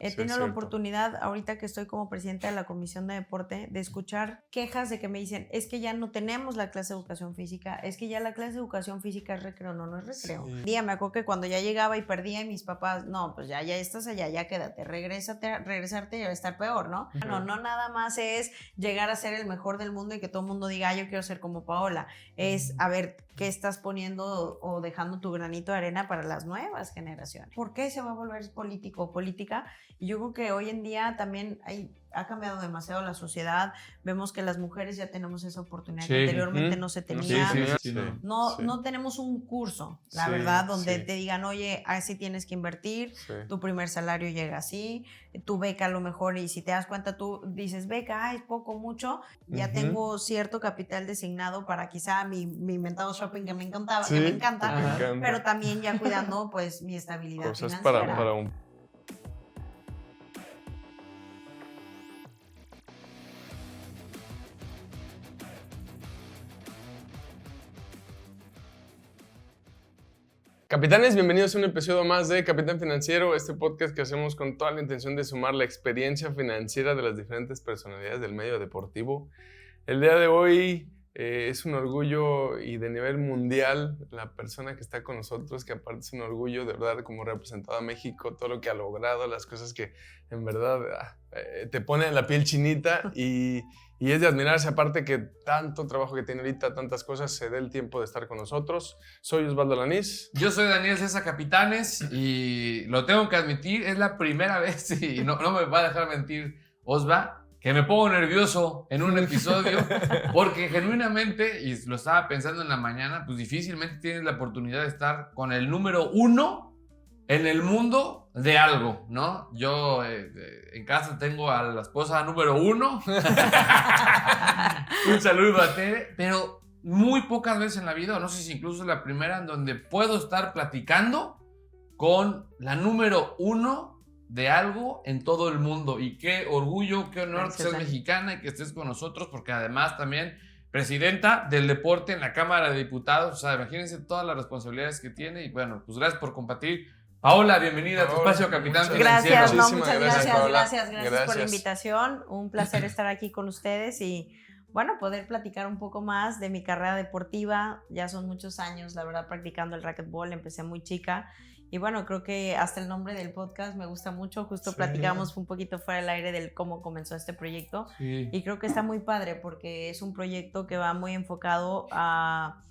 He tenido la oportunidad, ahorita que estoy como presidenta de la Comisión de Deporte, de escuchar quejas de que me dicen, es que ya no tenemos la clase de educación física, es que ya la clase de educación física es recreo. No es recreo. Sí. Día me acuerdo que cuando ya llegaba y perdía y mis papás, no, pues ya estás allá, ya quédate, regresarte ya va a estar peor, ¿no? No nada más es llegar a ser el mejor del mundo y que todo el mundo diga, yo quiero ser como Paola. Es, a ver, ¿qué estás poniendo o dejando tu granito de arena para las nuevas generaciones? ¿Por qué se va a volver político o política? Y yo creo que hoy en día también ha cambiado demasiado la sociedad. Vemos que las mujeres ya tenemos esa oportunidad que anteriormente no se tenía. No tenemos un curso, la verdad, donde te digan, oye, así tienes que invertir, tu primer salario llega así, tu beca a lo mejor, y si te das cuenta tú dices, beca, es poco, mucho, ya tengo cierto capital designado para quizá mi inventado shopping que me encanta, pero también ya cuidando pues mi estabilidad financiera. Para un... Capitanes, bienvenidos a un episodio más de Capitán Financiero, este podcast que hacemos con toda la intención de sumar la experiencia financiera de las diferentes personalidades del medio deportivo. El día de hoy es un orgullo y de nivel mundial la persona que está con nosotros, que aparte es un orgullo de verdad como representado a México, todo lo que ha logrado, las cosas que en verdad te ponen la piel chinita y es de admirarse, aparte que tanto trabajo que tiene ahorita, tantas cosas, se dé el tiempo de estar con nosotros. Soy Osvaldo Lanís. Yo soy Daniel César Capitanes y lo tengo que admitir, es la primera vez, y no me va a dejar mentir Osva, que me pongo nervioso en un episodio, porque genuinamente, y lo estaba pensando en la mañana, pues difícilmente tienes la oportunidad de estar con el número 1 en el mundo de algo, ¿no? Yo en casa tengo a la esposa número 1. Un saludo a Tere, pero muy pocas veces en la vida, o no sé si incluso es la primera, en donde puedo estar platicando con la número 1 de algo en todo el mundo. Y qué orgullo, qué honor que seas mexicana y que estés con nosotros, porque además también presidenta del deporte en la Cámara de Diputados. O sea, imagínense todas las responsabilidades que tiene. Y bueno, pues gracias por compartir. Paola, bienvenida a tu espacio, Capitán Financiero. Muchas gracias por la invitación. Un placer estar aquí con ustedes y bueno, poder platicar un poco más de mi carrera deportiva. Ya son muchos años, la verdad, practicando el racquetball. Empecé muy chica y bueno, creo que hasta el nombre del podcast me gusta mucho. Justo platicamos un poquito fuera del aire del cómo comenzó este proyecto y creo que está muy padre porque es un proyecto que va muy enfocado a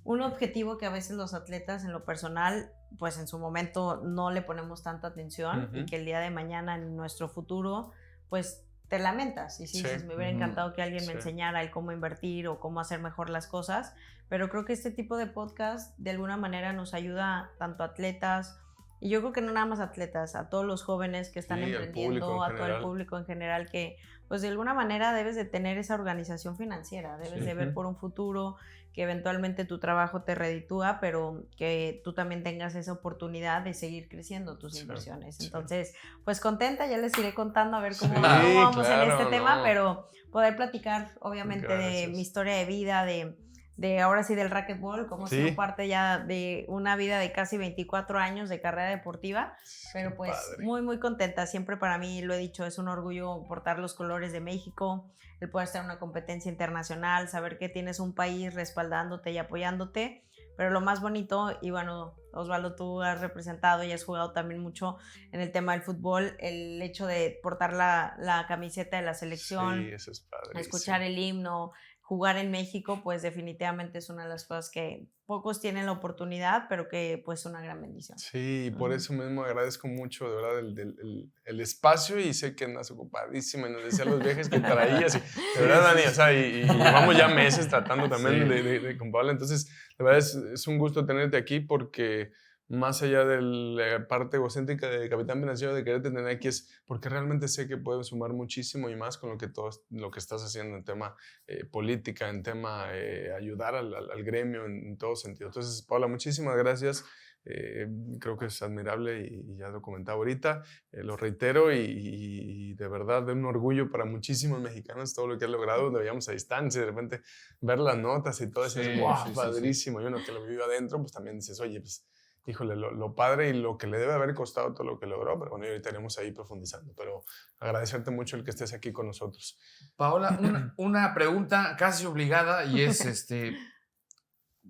un objetivo que a veces los atletas en lo personal pues en su momento no le ponemos tanta atención y que el día de mañana en nuestro futuro pues te lamentas y dices, me hubiera encantado que alguien me enseñara el cómo invertir o cómo hacer mejor las cosas, pero creo que este tipo de podcast de alguna manera nos ayuda tanto a atletas, y yo creo que no nada más atletas, a todos los jóvenes que están emprendiendo, a todo el público en general, que pues de alguna manera debes de tener esa organización financiera, debes de ver por un futuro, que eventualmente tu trabajo te reditúa, pero que tú también tengas esa oportunidad de seguir creciendo tus inversiones. Entonces, pues contenta, ya les iré contando a ver cómo vamos en este tema, pero poder platicar obviamente de mi historia de vida, de ahora sí del racquetball, como sido parte ya de una vida de casi 24 años de carrera deportiva, pero pues muy muy contenta, siempre para mí, lo he dicho, es un orgullo portar los colores de México, el poder estar en una competencia internacional, saber que tienes un país respaldándote y apoyándote, pero lo más bonito, y bueno, Osvaldo, tú has representado y has jugado también mucho en el tema del fútbol, el hecho de portar la camiseta de la selección, eso es padrísimo. Escuchar el himno, jugar en México, pues definitivamente es una de las cosas que pocos tienen la oportunidad, pero que pues es una gran bendición. Sí, y por eso mismo agradezco mucho de verdad el espacio, y sé que andas ocupadísima y nos decías los viajes que traías, y de verdad, Dani, o sea, y llevamos ya meses tratando también de con Paola, entonces de verdad es un gusto tenerte aquí, porque más allá de la parte egocéntrica de Capitán Financiero de quererte tener aquí, es porque realmente sé que puedes sumar muchísimo y más con lo que estás haciendo en tema política, en tema ayudar al gremio en todo sentido. Entonces, Paola, muchísimas gracias. Creo que es admirable y ya lo comentaba ahorita, lo reitero, y de verdad de un orgullo para muchísimos mexicanos todo lo que has logrado. Lo veíamos a distancia, de repente ver las notas y todo eso, es wow, padrísimo. Y uno que lo vive adentro, pues también dices, oye, pues híjole, lo padre y lo que le debe haber costado todo lo que logró, pero bueno, ahorita iremos ahí profundizando, pero agradecerte mucho el que estés aquí con nosotros. Paola, una pregunta casi obligada y es,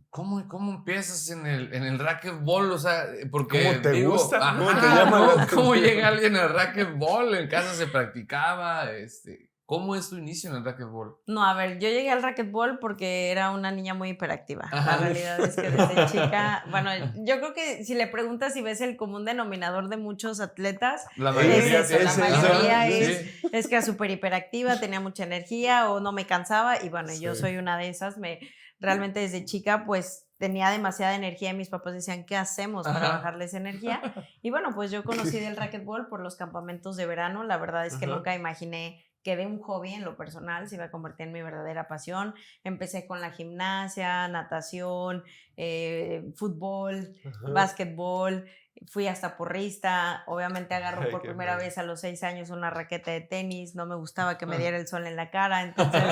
¿cómo empiezas en el racquetball? O sea, porque ¿Cómo te gusta? Ajá, ¿Cómo te llama ¿cómo llega alguien al racquetball? ¿En casa se practicaba? ¿Cómo es tu inicio en el racquetball? No, a ver, yo llegué al racquetball porque era una niña muy hiperactiva. Ajá. La realidad es que desde chica, bueno, yo creo que si le preguntas si ves el común denominador de muchos atletas, La mayoría, es eso, la sí, mayoría sí. es que era súper hiperactiva, tenía mucha energía o no me cansaba y bueno, yo soy una de esas, realmente desde chica pues tenía demasiada energía y mis papás decían, ¿qué hacemos para bajarle esa energía? Y bueno, pues yo conocí del racquetball por los campamentos de verano, la verdad es que nunca imaginé que de un hobby en lo personal se iba a convertir en mi verdadera pasión. Empecé con la gimnasia, natación, fútbol, básquetbol, fui hasta porrista, obviamente agarro por primera vez a los 6 años una raqueta de tenis, no me gustaba que me diera el sol en la cara, entonces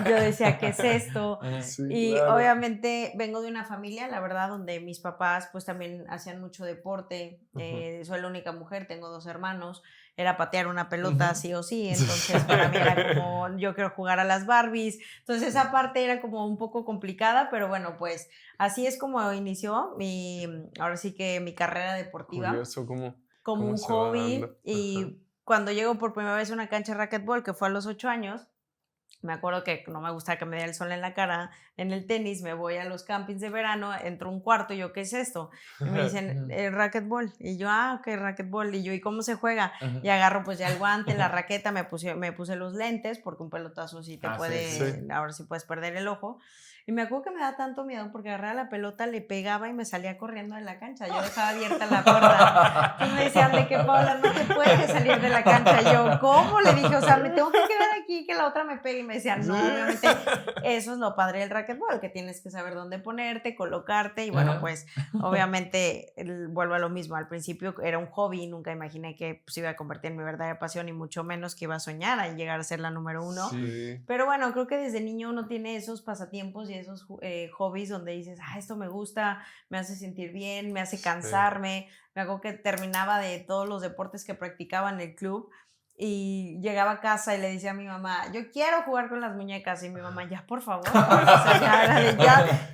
yo decía, ¿qué es esto? Sí, Y claro. obviamente vengo de una familia, la verdad, donde mis papás pues también hacían mucho deporte, soy la única mujer, tengo 2 hermanos, era patear una pelota sí o sí, entonces para mí era como, yo quiero jugar a las Barbies, entonces esa parte era como un poco complicada, pero bueno, pues así es como inició ahora sí que mi carrera deportiva. Curioso como un se va hobby, dando. y cuando llego por primera vez a una cancha de racquetball, que fue a los 8 años, me acuerdo que no me gustaba que me diera el sol en la cara en el tenis, me voy a los campings de verano, entro a un cuarto y yo, ¿qué es esto? Y me dicen, racquetball. Y yo, ok, racquetball. Y yo, ¿y cómo se juega? Y agarro pues ya el guante, la raqueta, me puse los lentes, porque un pelotazo sí te puede, ahora sí puedes perder el ojo. Y me acuerdo que me da tanto miedo porque agarraba la pelota, le pegaba y me salía corriendo de la cancha. Yo dejaba abierta la puerta. Entonces me decían de que, Paola, no te puedes salir de la cancha. Y yo, ¿cómo? Le dije, o sea, me tengo que quedar aquí, que la otra me pegue. Y me decían, no, obviamente, eso es lo padre del racquetball, que tienes que saber dónde ponerte, colocarte. Y bueno, pues, obviamente, vuelvo a lo mismo. Al principio era un hobby, nunca imaginé que pues, iba a convertir en mi verdadera pasión y mucho menos que iba a soñar en llegar a ser la número 1. Sí. Pero bueno, creo que desde niño uno tiene esos pasatiempos y esos hobbies donde dices, esto me gusta, me hace sentir bien, me hace cansarme. Me acuerdo que terminaba de todos los deportes que practicaba en el club y llegaba a casa y le decía a mi mamá, yo quiero jugar con las muñecas, y mi mamá, ya por favor, o sea, ya era de,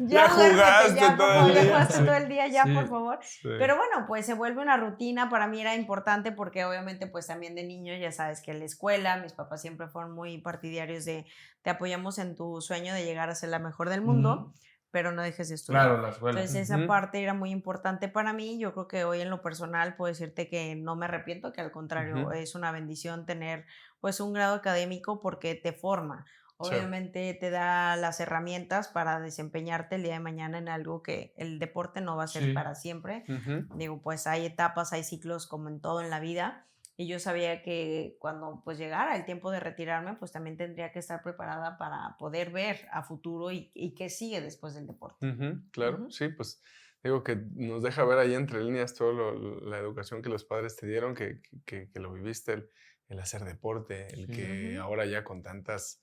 ya jugaste duérmete, todo todo el día, ya por favor. Sí. Pero bueno, pues se vuelve una rutina, para mí era importante porque obviamente pues también de niño ya sabes que en la escuela, mis papás siempre fueron muy partidarios de te apoyamos en tu sueño de llegar a ser la mejor del mundo, pero no dejes de estudiar. Claro, la escuela. Entonces esa parte era muy importante para mí. Yo creo que hoy en lo personal puedo decirte que no me arrepiento, que al contrario es una bendición tener pues un grado académico porque te forma. Obviamente te da las herramientas para desempeñarte el día de mañana en algo que el deporte no va a ser para siempre. Digo, pues hay etapas, hay ciclos como en todo en la vida. Y yo sabía que cuando pues llegara el tiempo de retirarme, pues también tendría que estar preparada para poder ver a futuro y qué sigue después del deporte. Claro, sí, pues digo que nos deja ver ahí entre líneas toda la educación que los padres te dieron, que lo viviste, el hacer deporte, el que ahora ya con tantas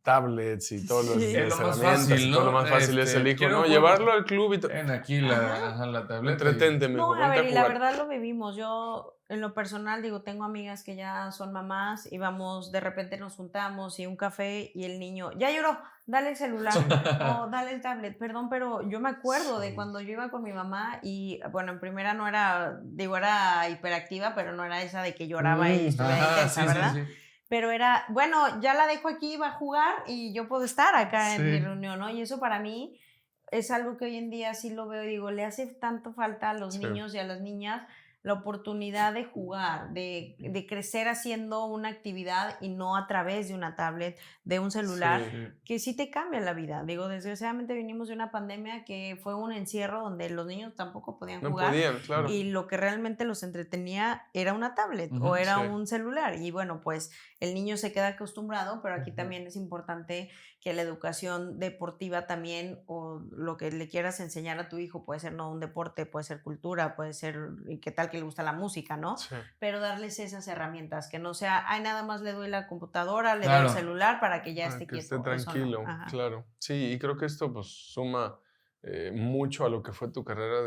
tablets y todos los herramientas, todo lo más fácil es el hijo, ¿no? Llevarlo al club y en aquí la tableta. Entretente, mijo. No, a ver, y la verdad lo vivimos. Yo, en lo personal, digo, tengo amigas que ya son mamás y vamos, de repente nos juntamos y un café y el niño, ya lloró, dale el celular o dale el tablet. Perdón, pero yo me acuerdo de cuando yo iba con mi mamá y, bueno, en primera no era, digo, era hiperactiva, pero no era esa de que lloraba y estuviera intensa, ¿verdad? Sí. Pero era, bueno, ya la dejo aquí, va a jugar y yo puedo estar acá en mi reunión, ¿no? Y eso para mí es algo que hoy en día sí lo veo y digo, le hace tanto falta a los niños y a las niñas la oportunidad de jugar, de crecer haciendo una actividad y no a través de una tablet, de un celular, que sí te cambia la vida. Digo, desgraciadamente venimos de una pandemia que fue un encierro donde los niños tampoco podían jugar. No podían, claro. Y lo que realmente los entretenía era una tablet o era un celular. Y bueno, pues el niño se queda acostumbrado, pero aquí también es importante que la educación deportiva también, o lo que le quieras enseñar a tu hijo, puede ser no un deporte, puede ser cultura, puede ser, y qué tal que le gusta la música, ¿no? Sí. Pero darles esas herramientas, que no sea, nada más le doy la computadora, le doy el celular para que ya esté quieto. Esté tranquilo, claro. Sí, y creo que esto pues suma mucho a lo que fue tu carrera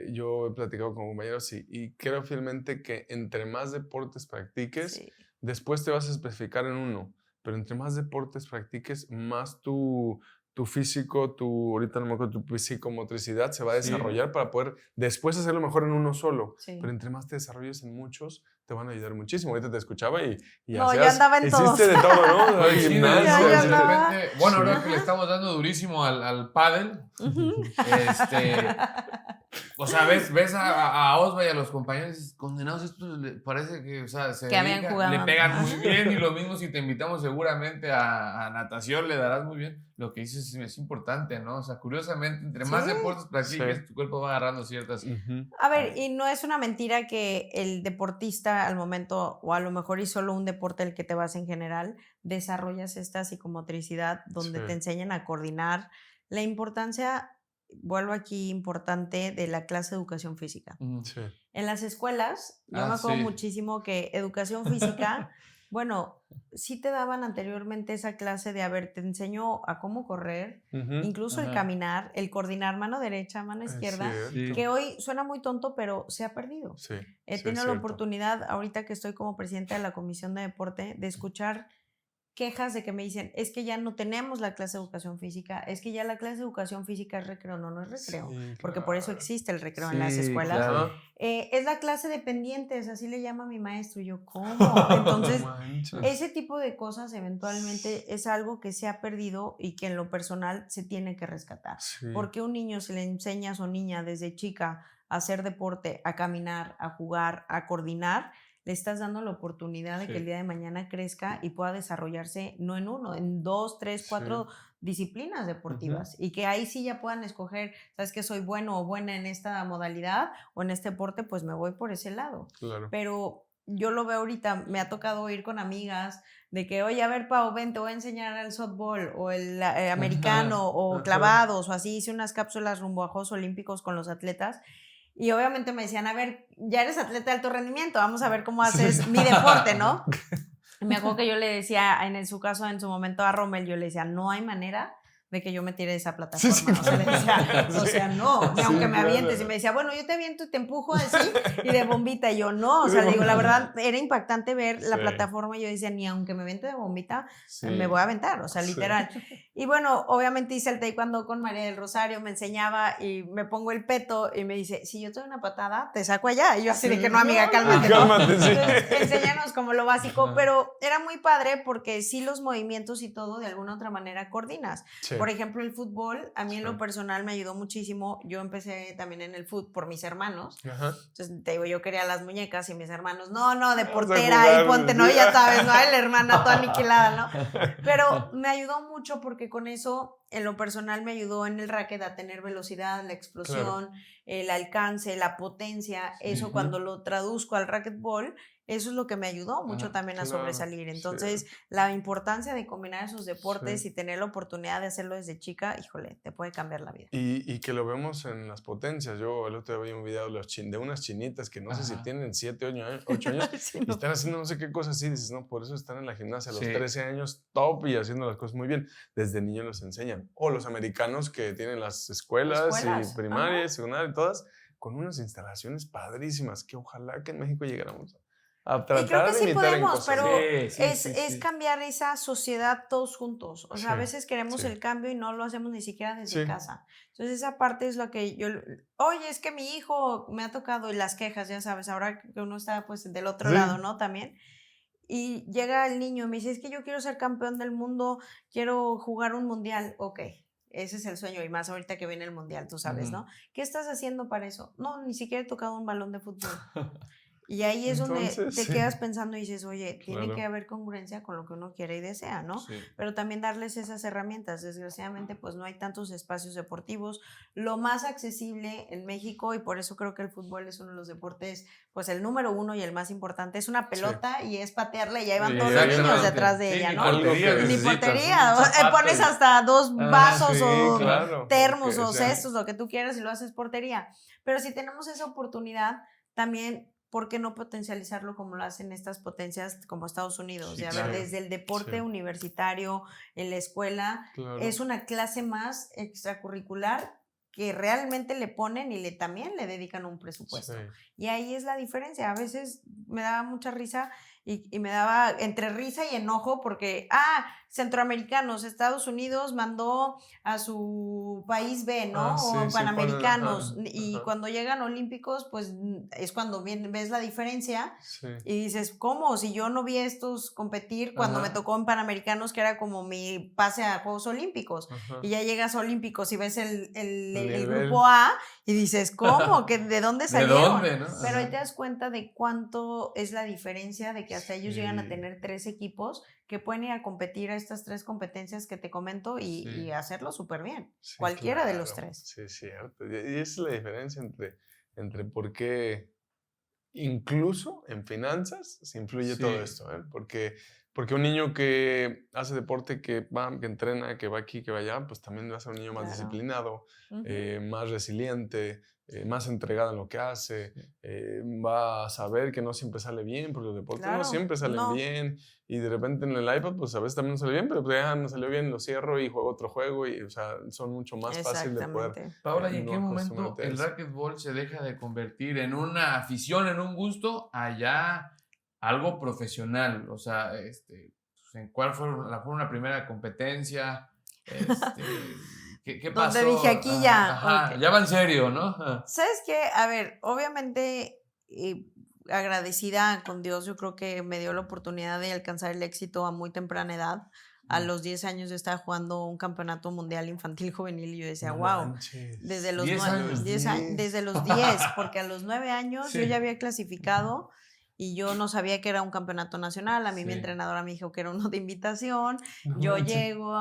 yo he platicado con compañeros y creo fielmente que entre más deportes practiques, Sí. después te vas a especificar en uno, pero entre más deportes practiques, más tu físico, ahorita no me acuerdo, tu psicomotricidad se va a desarrollar para poder después hacerlo mejor en uno solo. Sí. Pero entre más te desarrolles en muchos, te van a ayudar muchísimo. Ahorita te escuchaba y no, yo andaba en todos. Hiciste de todo, ¿no? Sí, Gimnasia, yo de andaba. repente, bueno, ahora que le estamos dando durísimo al pádel, o sea, ves a Osva y a los compañeros condenados, esto parece que, o sea, que habían jugado. Le pegan muy bien, y lo mismo si te invitamos seguramente a natación, le darás muy bien. Lo que dices es importante, ¿no? O sea, curiosamente, entre más deportes practiques, tu cuerpo va agarrando ciertas... A ver, y no es una mentira que el deportista al momento, o a lo mejor y solo un deporte el que te vas en general, desarrollas esta psicomotricidad donde te enseñan a coordinar. La importancia, vuelvo aquí, importante de la clase de educación física. Sí. En las escuelas, yo me acuerdo muchísimo que educación física, bueno, sí te daban anteriormente esa clase de, a ver, te enseño a cómo correr, incluso el caminar, el coordinar mano derecha, mano izquierda, que hoy suena muy tonto, pero se ha perdido. Sí, He tenido la oportunidad, ahorita que estoy como presidenta de la Comisión de Deporte, de escuchar quejas de que me dicen, es que ya no tenemos la clase de educación física, es que ya la clase de educación física es recreo. No es recreo, porque por eso existe el recreo en las escuelas. Claro. Es la clase de pendientes, así le llama mi maestro. Y yo, ¿cómo? Entonces, ese tipo de cosas eventualmente es algo que se ha perdido y que en lo personal se tiene que rescatar. Porque un niño se le enseña a su niña desde chica a hacer deporte, a caminar, a jugar, a coordinar, le estás dando la oportunidad de que el día de mañana crezca y pueda desarrollarse no en uno, en 2, 3, 4 disciplinas deportivas, y que ahí sí ya puedan escoger, ¿sabes qué? Soy bueno o buena en esta modalidad o en este deporte, pues me voy por ese lado. Claro. Pero yo lo veo ahorita, me ha tocado ir con amigas de que, oye, a ver, Pau, ven, te voy a enseñar el softball o el americano o clavados o así. Hice unas cápsulas rumbo a Juegos Olímpicos con los atletas. Y obviamente me decían, a ver, ya eres atleta de alto rendimiento, vamos a ver cómo haces mi deporte, ¿no? Me acuerdo que yo le decía, en su caso, en su momento a Rommel, yo le decía, no hay manera de que yo me tire de esa plataforma. O sea, no, ni aunque me avientes. Y me decía, bueno, yo te aviento y te empujo así y de bombita. Y yo, no, o sea, digo, la verdad, era impactante ver la plataforma. Y yo decía, ni aunque me aviente de bombita, me voy a aventar, o sea, literal. Y bueno, obviamente hice el taekwondo con María del Rosario, me enseñaba y me pongo el peto y me dice, si yo te doy una patada, te saco allá. Y yo así de que no, amiga, cálmate. Entonces, enséñanos como lo básico, pero era muy padre porque sí los movimientos y todo, de alguna otra manera, coordinas. Por ejemplo, el fútbol, a mí en lo personal me ayudó muchísimo. Yo empecé también en el fútbol por mis hermanos. Entonces, te digo, yo quería las muñecas y mis hermanos, no, de portera y ponte, no, ya sabes, ¿no? La hermana toda aniquilada, ¿no? Pero me ayudó mucho porque con eso, en lo personal, me ayudó en el racket a tener velocidad, la explosión, el alcance, la potencia. Eso cuando lo traduzco al racquetball, eso es lo que me ayudó mucho también a sobresalir. Entonces, la importancia de combinar esos deportes y tener la oportunidad de hacerlo desde chica, híjole, te puede cambiar la vida. Y que lo vemos en las potencias. Yo el otro día vi un video de unas chinitas que no sé si tienen 7, 8 años y están haciendo no sé qué cosas así. Dices, no, por eso están en la gimnasia a los 13 años, top, y haciendo las cosas muy bien. Desde niños los enseñan. O los americanos que tienen las escuelas. Y primarias, secundarias y todas, con unas instalaciones padrísimas que ojalá que en México llegáramos a tratar, y creo que de sí imitar podemos, en cosas. pero es cambiar esa sociedad todos juntos. O sea, a veces queremos el cambio y no lo hacemos ni siquiera desde casa. Entonces esa parte es lo que yo, oye, es que mi hijo me ha tocado, y las quejas, ya sabes, ahora que uno está pues del otro lado, ¿no? También. Y llega el niño y me dice, es que yo quiero ser campeón del mundo, quiero jugar un mundial. Ok, ese es el sueño, y más ahorita que viene el mundial, tú sabes, ¿no? ¿Qué estás haciendo para eso? No, ni siquiera he tocado un balón de fútbol. Y ahí es donde te quedas pensando y dices, oye, tiene que haber congruencia con lo que uno quiere y desea, ¿no? Pero también darles esas herramientas. Desgraciadamente, pues no hay tantos espacios deportivos. Lo más accesible en México, y por eso creo que el fútbol es uno de los deportes, pues el número 1 y el más importante, es una pelota y es patearla y ahí van todos los niños detrás de ella, ¿no? Ni portería. Pones hasta 2 vasos o termos o cestos, lo que tú quieras, y lo haces portería. Pero si tenemos esa oportunidad, también ¿por qué no potencializarlo como lo hacen estas potencias como Estados Unidos? Sí, A claro. ver, desde el deporte universitario, en la escuela, Claro. es una clase más extracurricular que realmente le ponen y también le dedican un presupuesto. Sí. Y ahí es la diferencia. A veces me daba mucha risa y me daba entre risa y enojo porque, centroamericanos, Estados Unidos mandó a su país B, ¿no? Sí, O sí, panamericanos. ajá, Y ajá. cuando llegan olímpicos, pues es cuando ves la diferencia Sí. y dices, ¿cómo? Si yo no vi a estos competir cuando me tocó en panamericanos, que era como mi pase a Juegos Olímpicos. Ajá. Y ya llegas a Olímpicos y ves el Nivel. grupo A y dices, ¿cómo? ¿De dónde salieron? ¿De dónde, no? Pero ahí te das cuenta de cuánto es la diferencia de que hasta ellos llegan a tener 3 equipos que pueden ir a competir a estas 3 competencias que te comento y hacerlo súper bien. Sí, Cualquiera de los 3. Sí, es cierto. Y esa es la diferencia entre por qué, incluso en finanzas, se influye todo esto. Porque un niño que hace deporte, que entrena, que va aquí, que va allá, pues también va a ser un niño más disciplinado, más resiliente, más entregado en lo que hace, va a saber que no siempre sale bien, porque los deportes no siempre salen bien, y de repente en el iPad, pues a veces también no sale bien, pero pues ya no salió bien, lo cierro y juego otro juego, y o sea, son mucho más fáciles de poder. Paola, ¿y en qué momento el racquetball se deja de convertir en una afición, en un gusto, allá algo profesional? O sea, ¿en cuál fue la primera competencia? ¿Qué pasó? Donde dije aquí ya. Ajá, ya va en serio, ¿no? ¿Sabes qué? A ver, obviamente agradecida con Dios, yo creo que me dio la oportunidad de alcanzar el éxito a muy temprana edad. A los 10 años yo estaba jugando un campeonato mundial infantil juvenil y yo decía, wow, desde los 10 años, desde los 10, porque a los 9 años yo ya había clasificado y yo no sabía que era un campeonato nacional. A mí mi entrenadora me dijo que era uno de invitación. Yo llego,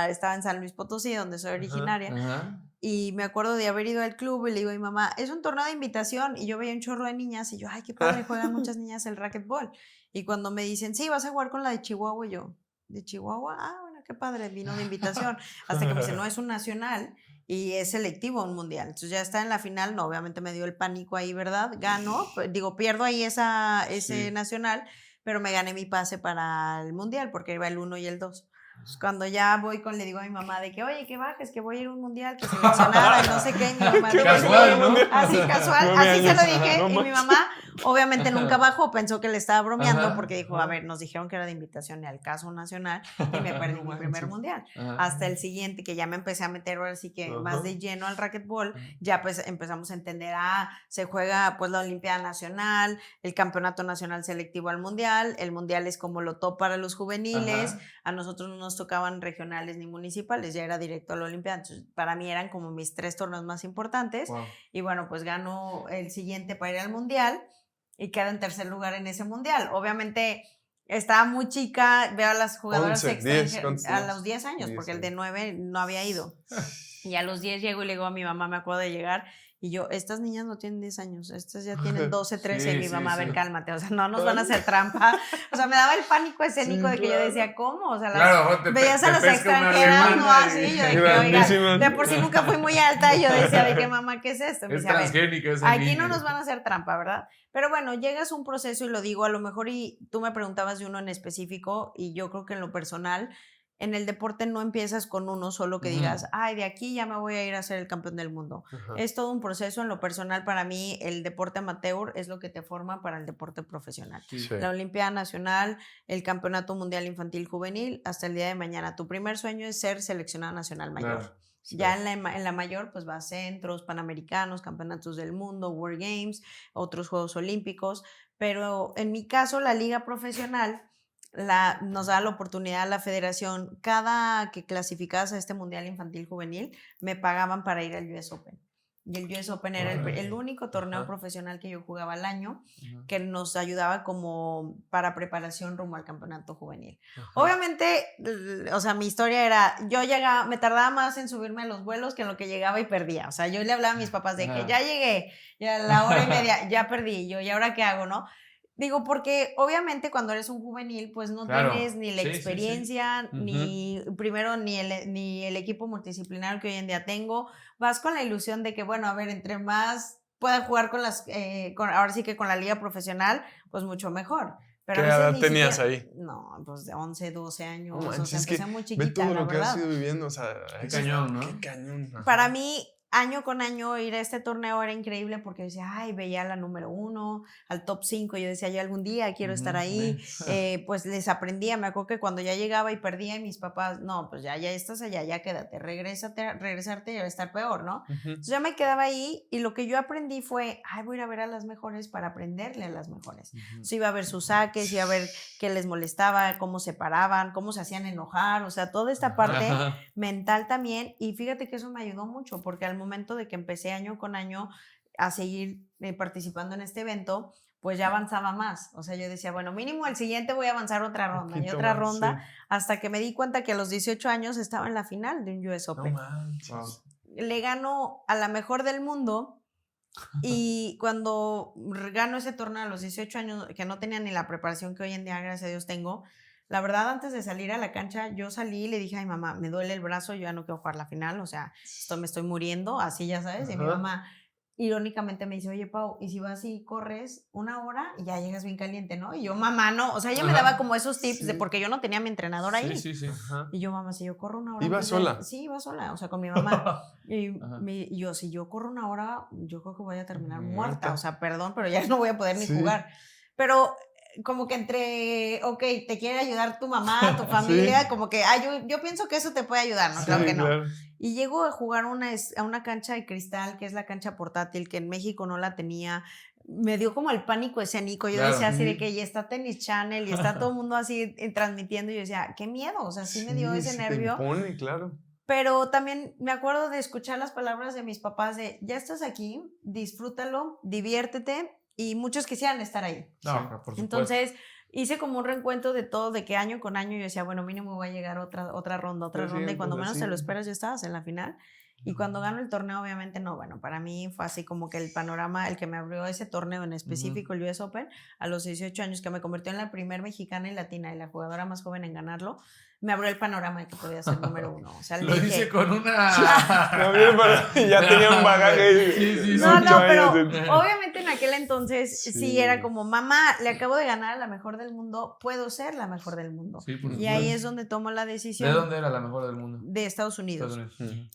estaba en San Luis Potosí, donde soy originaria, y me acuerdo de haber ido al club y le digo a mi mamá, es un torneo de invitación, y yo veía un chorro de niñas y yo, ay, qué padre, juegan muchas niñas el racquetball. Y cuando me dicen, sí, vas a jugar con la de Chihuahua, y yo, ¿de Chihuahua? Bueno, qué padre, vino de invitación. Hasta que me dicen, no, es un nacional y es selectivo a un mundial. Entonces ya está en la final, no, obviamente me dio el pánico ahí, ¿verdad? Gano, pierdo ahí ese nacional, pero me gané mi pase para el mundial porque iba el 1 y el 2. Pues cuando ya le digo a mi mamá de que, oye, que bajes, que voy a ir a un mundial, que seleccionada y no sé qué, y mi mamá casual, ¿no? Así casual, así se lo dije, y mi mamá obviamente nunca bajó, pensó que le estaba bromeando, porque dijo, a ver, nos dijeron que era de invitación y al caso nacional, y me perdí mi primer mundial. Hasta el siguiente, que ya me empecé a meter ahora sí que más de lleno al racquetball, ya pues empezamos a entender, se juega pues la Olimpiada Nacional, el Campeonato Nacional Selectivo al Mundial, el Mundial es como lo top para los juveniles, a nosotros no nos tocaban regionales ni municipales, ya era directo a la Olimpiada. Entonces, para mí eran como mis 3 torneos más importantes. Y bueno, pues ganó el siguiente para ir al Mundial y queda en tercer lugar en ese Mundial. Obviamente estaba muy chica, veo a las jugadoras extranjeras a los 10 años, porque el de 9 no había ido. Y a los 10 llego y le digo a mi mamá, me acuerdo de llegar, y yo, estas niñas no tienen 10 años, estas ya tienen 12, 13, y mi mamá, a ver, cálmate, o sea, no nos van a hacer trampa. O sea, me daba el pánico escénico de que yo decía, ¿cómo? O sea, veías a las extranjeras, no así, yo dije, oiga, de por sí nunca fui muy alta, y yo decía, de qué mamá, ¿qué es esto? Me Es decía, transgénica esa aquí niña. no nos van a hacer trampa, ¿verdad? Pero bueno, llegas a un proceso y lo digo, a lo mejor, y tú me preguntabas de uno en específico, y yo creo que en lo personal, en el deporte no empiezas con uno solo que digas, ay, de aquí ya me voy a ir a ser el campeón del mundo. Es todo un proceso. En lo personal, para mí, el deporte amateur es lo que te forma para el deporte profesional. La Olimpiada Nacional, el Campeonato Mundial Infantil Juvenil, hasta el día de mañana. Tu primer sueño es ser seleccionada nacional mayor. Ya en la mayor, pues va a centros, panamericanos, campeonatos del mundo, World Games, otros Juegos Olímpicos. Pero en mi caso, la liga profesional nos da la oportunidad a la federación, cada que clasificabas a este Mundial Infantil Juvenil, me pagaban para ir al US Open. Y el US Open era el único torneo profesional que yo jugaba al año, que nos ayudaba como para preparación rumbo al campeonato juvenil. Obviamente, o sea, mi historia era, yo llegaba, me tardaba más en subirme a los vuelos que en lo que llegaba y perdía. O sea, yo le hablaba a mis papás de que ya llegué, y a la hora y media ya perdí. Yo, ¿y ahora qué hago, no? Digo, porque obviamente cuando eres un juvenil, pues no tienes ni la experiencia, ni primero ni el equipo multidisciplinario que hoy en día tengo. Vas con la ilusión de que, bueno, a ver, entre más pueda jugar ahora sí que con la liga profesional, pues mucho mejor. Pero ¿qué edad tenías ahí? No, pues de 11, 12 años, No o manches, sea, es que empecé muy ve chiquita, todo la lo que verdad. has ido viviendo, o sea, Qué cañón, ¿no? Qué cañón. Ajá. Para mí, año con año, ir a este torneo era increíble porque yo decía, ay, veía a la número 1, al top 5, yo decía, yo algún día quiero estar ahí, pues les aprendía, me acuerdo que cuando ya llegaba y perdía, y mis papás, no, pues ya estás allá, ya quédate, regresarte ya va a estar peor, ¿no? Entonces ya me quedaba ahí, y lo que yo aprendí fue, ay, voy a ir a ver a las mejores para aprenderle a las mejores. Entonces iba a ver sus saques, iba a ver qué les molestaba, cómo se paraban, cómo se hacían enojar, o sea, toda esta parte mental también, y fíjate que eso me ayudó mucho, porque al momento de que empecé año con año a seguir participando en este evento, pues ya avanzaba más, o sea, yo decía, bueno, mínimo el siguiente voy a avanzar otra ronda y otra ronda, sí, hasta que me di cuenta que a los 18 años estaba en la final de un US Open. No manches. Wow. Le gano a la mejor del mundo, y cuando gano ese torneo a los 18 años, que no tenía ni la preparación que hoy en día, gracias a Dios, tengo, la verdad, antes de salir a la cancha, yo salí y le dije, ay, mamá, me duele el brazo, yo ya no quiero jugar la final, o sea, me estoy muriendo, así ya sabes. Y mi mamá, irónicamente, me dice, oye, Pau, ¿y si vas y corres 1 hora y ya llegas bien caliente, no? Y yo, mamá, no, o sea, ella me daba como esos tips, de porque yo no tenía a mi entrenador ahí. Sí. Y yo, mamá, si yo corro 1 hora... ¿Iba sola? Sí, iba sola, o sea, con mi mamá. Y yo, si yo corro 1 hora, yo creo que voy a terminar muerta, o sea, perdón, pero ya no voy a poder ni jugar. Pero como que ok, te quiere ayudar tu mamá, tu familia, como que, yo pienso que eso te puede ayudar, ¿no? Claro que no. Claro. Y llego a jugar a una cancha de cristal, que es la cancha portátil, que en México no la tenía. Me dio como el pánico escénico. Yo decía así de que ya está Tennis Channel y está todo el mundo así transmitiendo, y yo decía, qué miedo, o sea, sí me dio ese nervio. Te impone, claro. Pero también me acuerdo de escuchar las palabras de mis papás de, ya estás aquí, disfrútalo, diviértete, y muchos quisieran estar ahí. No, por supuesto. Entonces hice como un reencuentro de todo, de que año con año yo decía, bueno, mínimo voy a llegar otra ronda, y cuando menos te lo esperas ya estabas en la final. Y cuando gano el torneo, obviamente no, bueno, para mí fue así como que el panorama, el que me abrió ese torneo en específico, el US Open, a los 18 años, que me convirtió en la primer mexicana y latina y la jugadora más joven en ganarlo, me abrió el panorama de que podía ser número 1. O sea, lo dije, hice con una... ya tenía un bagaje. Sí. No, pero obviamente en aquel entonces sí era como, mamá, le acabo de ganar a la mejor del mundo, puedo ser la mejor del mundo. Sí, y ahí es donde tomo la decisión. ¿De dónde era la mejor del mundo? De Estados Unidos.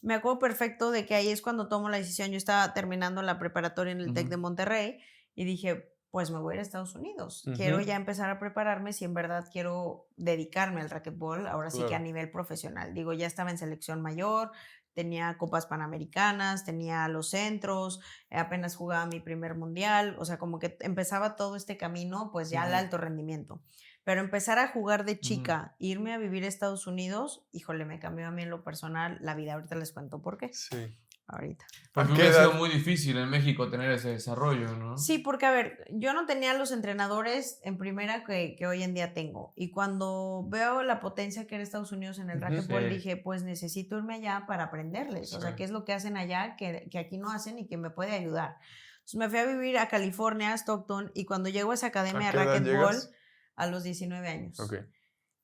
Me acuerdo perfecto de que ahí es cuando tomo la decisión. Yo estaba terminando la preparatoria en el TEC de Monterrey y dije, pues me voy a ir a Estados Unidos. Quiero ya empezar a prepararme si en verdad quiero dedicarme al racquetball, ahora sí que a nivel profesional. Digo, ya estaba en selección mayor, tenía copas panamericanas, tenía los centros, apenas jugaba mi primer mundial, o sea, como que empezaba todo este camino, pues ya al alto rendimiento. Pero empezar a jugar de chica, irme a vivir a Estados Unidos, híjole, me cambió a mí en lo personal la vida. Ahorita les cuento por qué. Sí. Ahorita. Porque hubiera sido muy difícil en México tener ese desarrollo, ¿no? Sí, porque a ver, yo no tenía los entrenadores en primera que hoy en día tengo. Y cuando veo la potencia que era Estados Unidos en el racquetball, dije, pues necesito irme allá para aprenderles. O sea, ¿qué es lo que hacen allá que aquí no hacen y que me puede ayudar? Entonces me fui a vivir a California, a Stockton, y cuando llego a esa academia de racquetball, a los 19 años. Okay.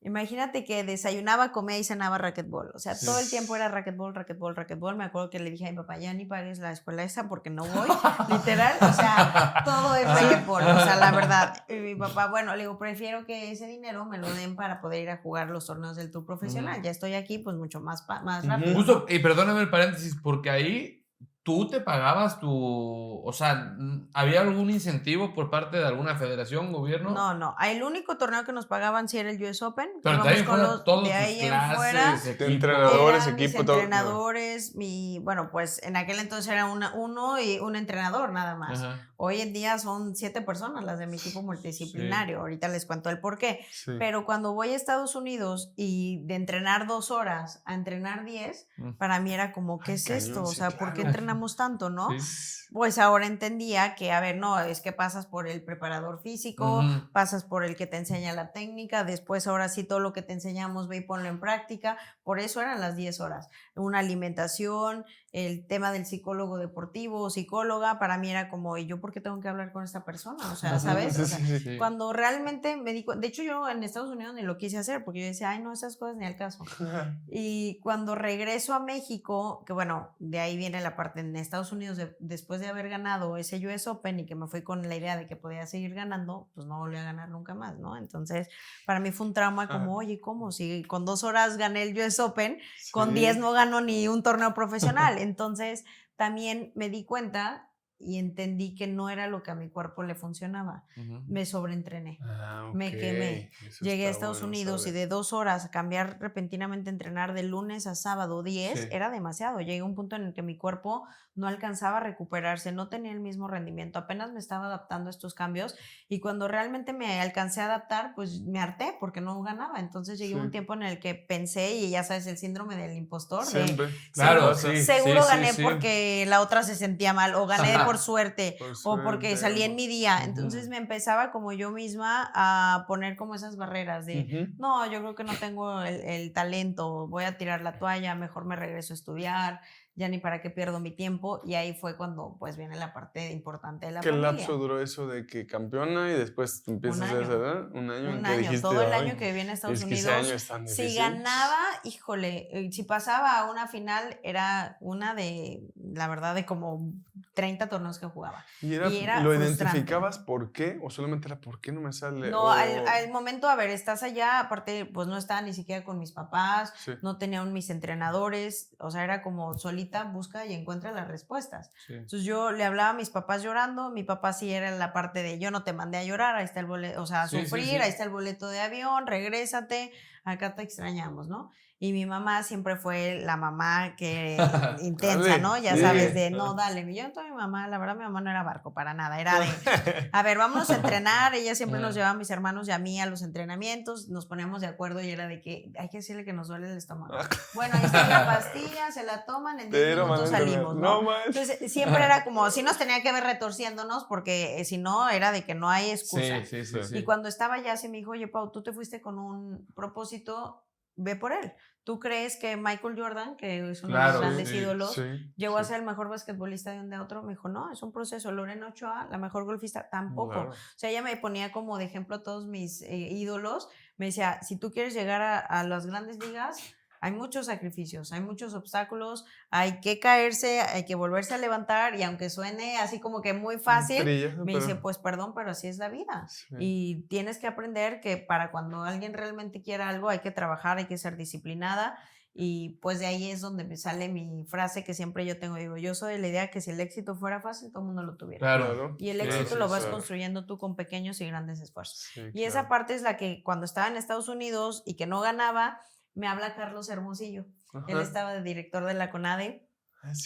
Imagínate que desayunaba, comía y cenaba racquetball. O sea, todo el tiempo era racquetball. Me acuerdo que le dije a mi papá, ya ni pagues la escuela esa porque no voy. Literal, o sea, todo es racquetball. O sea, la verdad. Y mi papá, bueno, le digo, prefiero que ese dinero me lo den para poder ir a jugar los torneos del Tour profesional. Ya estoy aquí, pues mucho más rápido. Justo, y perdóname el paréntesis, porque ahí tú te pagabas o sea, ¿había algún incentivo por parte de alguna federación, gobierno? No. El único torneo que nos pagaban sí era el US Open. Pero de ahí en fuera, todos de ahí tus clases, en fuera, entrenadores, equipo, todo. Entrenadores, bueno, pues en aquel entonces era uno y un entrenador nada más. Hoy en día son 7 personas las de mi equipo multidisciplinario. Ahorita les cuento el por qué. Pero cuando voy a Estados Unidos y de entrenar 2 horas a entrenar 10, para mí era como, ¿qué es esto? O sea, ¿por qué entrenamos tanto, no? Pues ahora entendía que, a ver, no, es que pasas por el preparador físico, pasas por el que te enseña la técnica, después ahora sí todo lo que te enseñamos ve y ponlo en práctica. Por eso eran las 10 horas. Una alimentación, el tema del psicólogo deportivo o psicóloga, para mí era como, ¿y yo por qué tengo que hablar con esta persona? O sea, ¿sabes? O sea, Sí. cuando realmente me di cuenta, de hecho yo en Estados Unidos ni lo quise hacer, porque yo decía, ay, no, esas cosas ni al caso. Y cuando regreso a México, que bueno, de ahí viene la parte en Estados Unidos, después de haber ganado ese US Open y que me fui con la idea de que podía seguir ganando, pues no volví a ganar nunca más, ¿no? Entonces, para mí fue un trauma como, oye, ¿cómo? Si con 2 horas gané el US Open, con 10 no gano ni un torneo profesional. Entonces, también me di cuenta y entendí que no era lo que a mi cuerpo le funcionaba. Me sobreentrené, me quemé. Llegué a Estados Unidos y de 2 horas a cambiar repentinamente a entrenar de lunes a sábado 10 era demasiado. Llegué a un punto en el que mi cuerpo no alcanzaba a recuperarse, no tenía el mismo rendimiento, apenas me estaba adaptando a estos cambios y cuando realmente me alcancé a adaptar, pues me harté porque no ganaba. Entonces llegué a un tiempo en el que pensé, y ya sabes, el síndrome del impostor, Siempre. Claro, seguro gané porque la otra se sentía mal, o gané por suerte, o porque suerte, salí en mi día. Entonces me empezaba como yo misma a poner como esas barreras de, no, yo creo que no tengo el talento, voy a tirar la toalla, mejor me regreso a estudiar, ya ni para qué pierdo mi tiempo. Y ahí fue cuando pues viene la parte importante de la familia. ¿Qué lapso duró eso de que campeona y después empiezas a hacer, ¿verdad? Un año. Un ¿En qué año, dijiste? todo el año que viví en Estados es que Unidos. ese año es tan difícil. Si ganaba, híjole, si pasaba a una final, era una de, la verdad, de como 30 torneos que jugaba. ¿Y era lo frustrante. ¿Identificabas por qué? ¿O solamente era por qué no me sale? No, al momento, a ver, estás allá, aparte, pues no estaba ni siquiera con mis papás, no tenía mis entrenadores, o sea, era como solita, busca y encuentra las respuestas. Entonces yo le hablaba a mis papás llorando, mi papá sí era la parte de yo no te mandé a llorar, ahí está el boleto, o sea, a sufrir, ahí está el boleto de avión, regrésate, acá te extrañamos, ¿no? Y mi mamá siempre fue la mamá que intensa, ¿no? Ya sabes, de no, dale. Yo toda mi mamá, la verdad, mi mamá no era barco para nada. Era de, a ver, vámonos a entrenar. Ella siempre nos llevaba a mis hermanos y a mí a los entrenamientos. Nos poníamos de acuerdo y era de que hay que decirle que nos duele el estómago. Bueno, ahí está la pastilla, se la toman, en 10 minutos salimos, ¿no? Entonces, siempre era como, sí nos tenía que ver retorciéndonos porque si no, era de que no hay excusa. Y cuando estaba ya, se me dijo, oye, Pau, tú te fuiste con un propósito, ve por él. ¿Tú crees que Michael Jordan, que es uno de los grandes ídolos, llegó a ser el mejor basquetbolista de un día a otro? Me dijo, no, es un proceso. Lorena Ochoa, la mejor golfista, tampoco. Claro. O sea, ella me ponía como de ejemplo a todos mis ídolos. Me decía, si tú quieres llegar a las grandes ligas, hay muchos sacrificios, hay muchos obstáculos, hay que caerse, hay que volverse a levantar, y aunque suene así como que muy fácil, me dice, pues perdón, pero así es la vida. Y tienes que aprender que para cuando alguien realmente quiera algo hay que trabajar, hay que ser disciplinada. Y pues de ahí es donde me sale mi frase que siempre yo tengo, digo, yo soy de la idea que si el éxito fuera fácil, todo el mundo lo tuviera. Claro. Y el éxito lo vas construyendo tú con pequeños y grandes esfuerzos. Y esa parte es la que cuando estaba en Estados Unidos y que no ganaba, me habla Carlos Hermosillo. Él estaba de director de la CONADE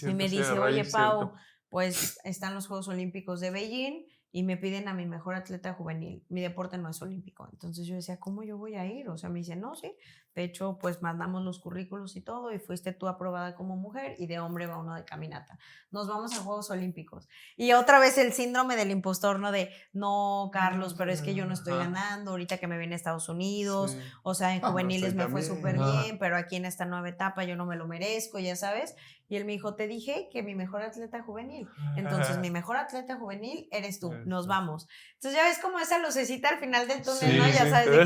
y me dice, oye, Pau, pues están los Juegos Olímpicos de Beijing y me piden a mi mejor atleta juvenil. Mi deporte no es olímpico. Entonces yo decía, ¿cómo yo voy a ir? O sea, me dice, no, sí. De hecho, pues mandamos los currículos y todo y fuiste tú aprobada como mujer y de hombre va uno de caminata. Nos vamos a Juegos Olímpicos. Y otra vez el síndrome del impostor, ¿no? De, no, Carlos, pero es que yo no estoy ganando ahorita que me vine a Estados Unidos. O sea, en juveniles me fue súper bien, pero aquí en esta nueva etapa yo no me lo merezco, ya sabes. Y él me dijo, te dije que mi mejor atleta juvenil. Entonces, mi mejor atleta juvenil eres tú. Nos vamos. Entonces, ya ves como esa lucecita al final del túnel, ¿no? Ya sabes, de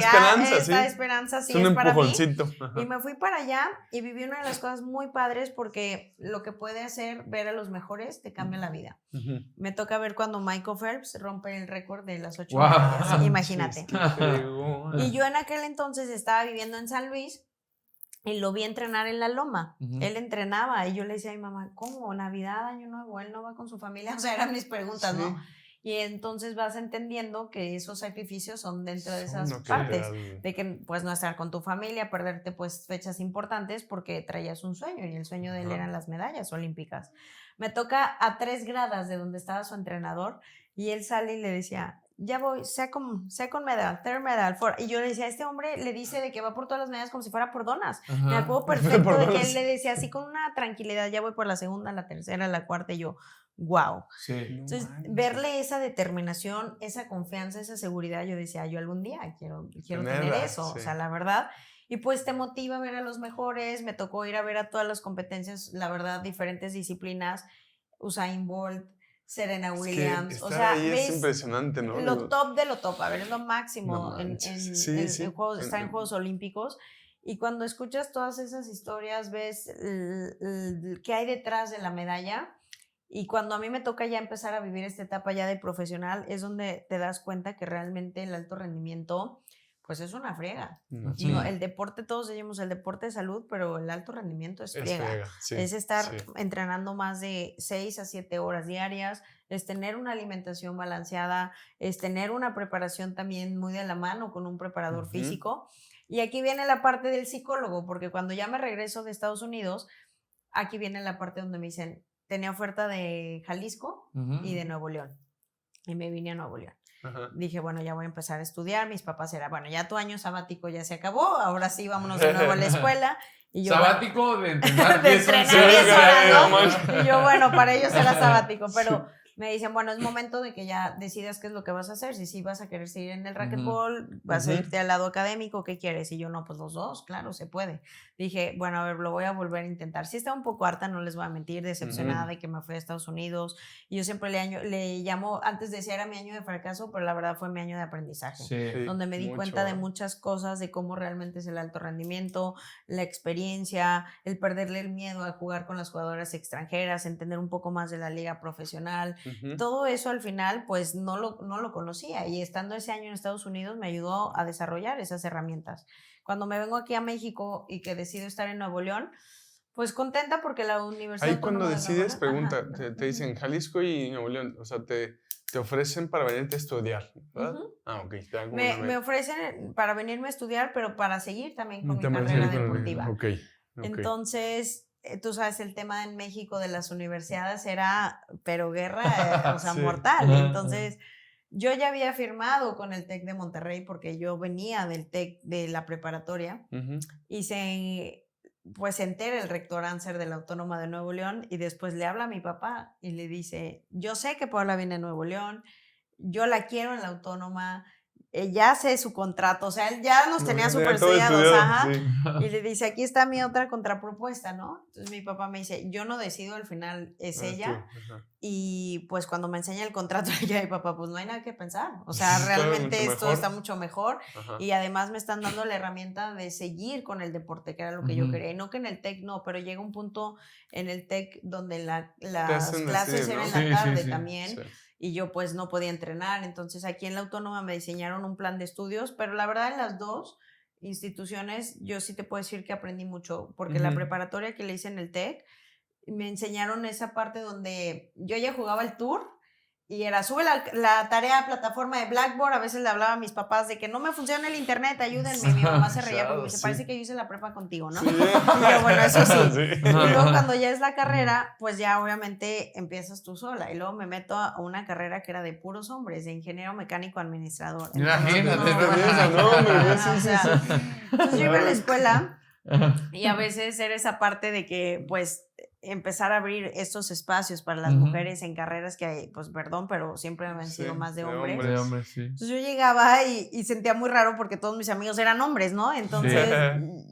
que esta esperanza sí es para mí. Y me fui para allá y viví una de las cosas muy padres porque lo que puede hacer ver a los mejores te cambia la vida. Me toca ver cuando Michael Phelps rompe el récord de las 8 medallas. Imagínate. Y yo en aquel entonces estaba viviendo en San Luis y lo vi entrenar en la Loma. Él entrenaba y yo le decía a mi mamá, ¿cómo? ¿Navidad, Año Nuevo? ¿Él no va con su familia? O sea, eran mis preguntas, ¿no? Y entonces vas entendiendo que esos sacrificios son dentro de esas partes, de que pues no estar con tu familia, perderte pues fechas importantes porque traías un sueño y el sueño de él eran las medallas olímpicas. Me toca a 3 gradas de donde estaba su entrenador y él sale y le decía, ya voy, second medal, third medal, fourth. Y yo le decía, este hombre le dice de que va por todas las medallas como si fuera por donas. Me acuerdo perfecto de que él le decía así con una tranquilidad, ya voy por la segunda, la tercera, la cuarta, y yo, wow. Entonces, verle esa determinación, esa confianza, esa seguridad, yo decía, yo algún día quiero tener eso, o sea, la verdad. y pues te motiva a ver a los mejores. Me tocó ir a ver a todas las competencias, la verdad, diferentes disciplinas, Usain Bolt, Serena Williams, que o sea, ahí ves es impresionante, ¿no? lo top de lo top, a ver, es lo máximo No en manches. estar en Juegos Olímpicos. Y cuando escuchas todas esas historias, ves qué hay detrás de la medalla. Y cuando a mí me toca ya empezar a vivir esta etapa ya de profesional, es donde te das cuenta que realmente el alto rendimiento, pues es una friega. Sí. No, el deporte, todos decimos el deporte de salud, pero el alto rendimiento es friega. Sí, es estar entrenando más de 6 a 7 horas diarias, es tener una alimentación balanceada, es tener una preparación también muy de la mano con un preparador físico. Y aquí viene la parte del psicólogo, porque cuando ya me regreso de Estados Unidos, aquí viene la parte donde me dicen, tenía oferta de Jalisco y de Nuevo León. Y me vine a Nuevo León. Dije, bueno, ya voy a empezar a estudiar. Mis papás eran, bueno, ya tu año sabático ya se acabó, ahora sí, vámonos de nuevo a la escuela. Y yo, sabático de entrenar 10 horas, ¿no? Y yo, bueno, para ellos era sabático, pero me dicen, bueno, es momento de que ya decidas qué es lo que vas a hacer. Si sí vas a querer seguir en el racquetball, vas a irte al lado académico, ¿qué quieres? Y yo, no, pues los dos, claro, se puede. Dije, bueno, a ver, lo voy a volver a intentar. Sí estaba un poco harta, no les voy a mentir, decepcionada de que me fui a Estados Unidos. Y yo siempre le llamo, antes decía era mi año de fracaso, pero la verdad fue mi año de aprendizaje. Donde me di cuenta de muchas cosas, de cómo realmente es el alto rendimiento, la experiencia, el perderle el miedo a jugar con las jugadoras extranjeras, entender un poco más de la liga profesional. Todo eso al final pues no lo conocía, y estando ese año en Estados Unidos me ayudó a desarrollar esas herramientas. Cuando me vengo aquí a México y que decido estar en Nuevo León, pues contenta porque la universidad... Ahí cuando decides, pregunta, te dicen Jalisco y Nuevo León, o sea, te ofrecen para venirte a estudiar, ¿verdad? Ok. Me ofrecen para venirme a estudiar, pero para seguir también con mi carrera deportiva. Entonces... Tú sabes, el tema en México de las universidades era, pero guerra, o sea, mortal. Entonces, yo ya había firmado con el TEC de Monterrey porque yo venía del TEC de la preparatoria y se entera el rector Anser de la Autónoma de Nuevo León, y después le habla a mi papá y le dice, yo sé que Paola viene a Nuevo León, yo la quiero en la Autónoma, ya sé su contrato, o sea, él ya nos tenía súper sellados, y le dice, aquí está mi otra contrapropuesta, ¿no? Entonces mi papá me dice, yo no decido, al final es ella, y pues cuando me enseña el contrato, ya mi papá, pues no hay nada que pensar, o sea, realmente esto está mucho mejor, y además me están dando la herramienta de seguir con el deporte, que era lo que yo quería, y no que en el TEC no, pero llega un punto en el TEC donde las clases eran en la tarde también, y yo pues no podía entrenar. Entonces aquí en la Autónoma me diseñaron un plan de estudios, pero la verdad en las dos instituciones yo sí te puedo decir que aprendí mucho, porque la preparatoria que le hice en el TEC me enseñaron esa parte donde yo ya jugaba el tour y era, sube la tarea a plataforma de Blackboard. A veces le hablaba a mis papás de que no me funciona el internet, ayúdenme. Mi mamá se reía porque me dice, parece que yo hice la prepa contigo, ¿no? Y yo, bueno, eso sí. Y luego cuando ya es la carrera, pues ya obviamente empiezas tú sola. Y luego me meto a una carrera que era de puros hombres, de ingeniero mecánico administrador. Imagínate. Entonces yo iba a la escuela y a veces era esa parte de que, pues, empezar a abrir estos espacios para las mujeres en carreras que, pues, perdón, pero siempre han sido más de hombres. Entonces yo llegaba y sentía muy raro porque todos mis amigos eran hombres, ¿no? Entonces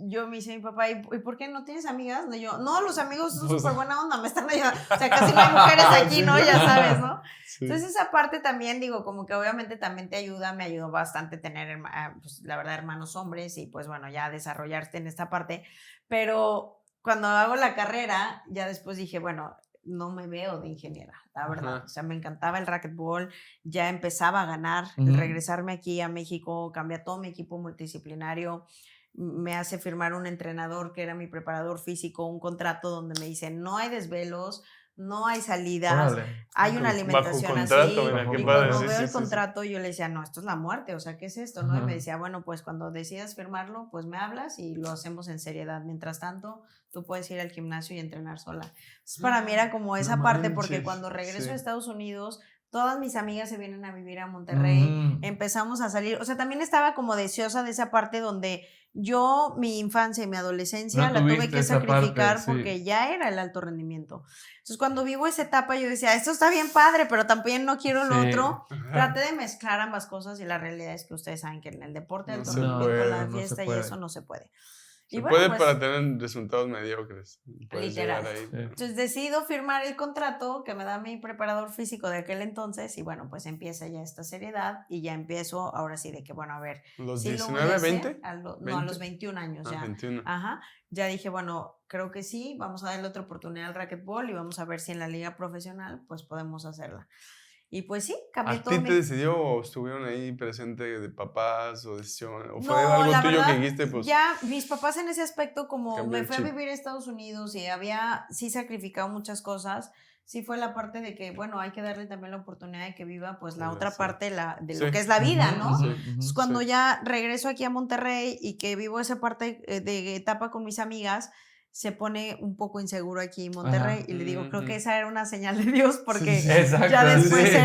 yo me dice mi papá, ¿y por qué no tienes amigas? Y yo, no, los amigos son súper buena onda, me están ayudando. O sea, casi no hay mujeres aquí, ¿no? Ya sabes, ¿no? Entonces esa parte también, digo, como que obviamente también te ayuda, me ayudó bastante tener, pues, la verdad, hermanos hombres y pues bueno, ya desarrollarte en esta parte, pero cuando hago la carrera, ya después dije, bueno, no me veo de ingeniera, la verdad. O sea, me encantaba el racquetball, ya empezaba a ganar, regresarme aquí a México, cambié todo mi equipo multidisciplinario, me hace firmar un entrenador que era mi preparador físico, un contrato donde me dice, no hay desvelos, no hay salidas, hay una alimentación así. Y cuando veo el contrato, yo le decía, no, esto es la muerte, o sea, ¿qué es esto? ¿No? Y me decía, bueno, pues cuando decidas firmarlo, pues me hablas y lo hacemos en seriedad. Mientras tanto, tú puedes ir al gimnasio y entrenar sola. Entonces, para mí era como esa parte, porque cuando regreso a Estados Unidos, todas mis amigas se vienen a vivir a Monterrey, empezamos a salir, o sea, también estaba como deseosa de esa parte donde yo, mi infancia y mi adolescencia la tuve que sacrificar porque ya era el alto rendimiento. Entonces, cuando vivo esa etapa, yo decía, esto está bien padre, pero también no quiero lo otro. Traté de mezclar ambas cosas y la realidad es que ustedes saben que en el deporte, el alto rendimiento, la fiesta y eso no se puede. Se puede pues, para tener resultados mediocres. Literal. Ahí, entonces decido firmar el contrato que me da mi preparador físico de aquel entonces y bueno, pues empieza ya esta seriedad y ya empiezo ahora sí de que bueno, a ver. ¿Los 19, 20? No, a los 21 años ya. 21. Ajá. Ya dije, bueno, creo que sí, vamos a darle otra oportunidad al racquetball y vamos a ver si en la liga profesional pues podemos hacerla. Y pues sí, cambió todo. ¿A ti te decidió o estuvieron ahí presentes de papás o decisión? ¿O fue algo tuyo verdad, que dijiste? Pues, ya mis papás en ese aspecto, como me fui a vivir a Estados Unidos y había sí sacrificado muchas cosas, sí fue la parte de que, bueno, hay que darle también la oportunidad de que viva pues la otra parte de lo que es la vida, ¿no? Entonces, cuando ya regreso aquí a Monterrey y que vivo esa parte de etapa con mis amigas, se pone un poco inseguro aquí en Monterrey y le digo, creo que esa era una señal de Dios porque ya después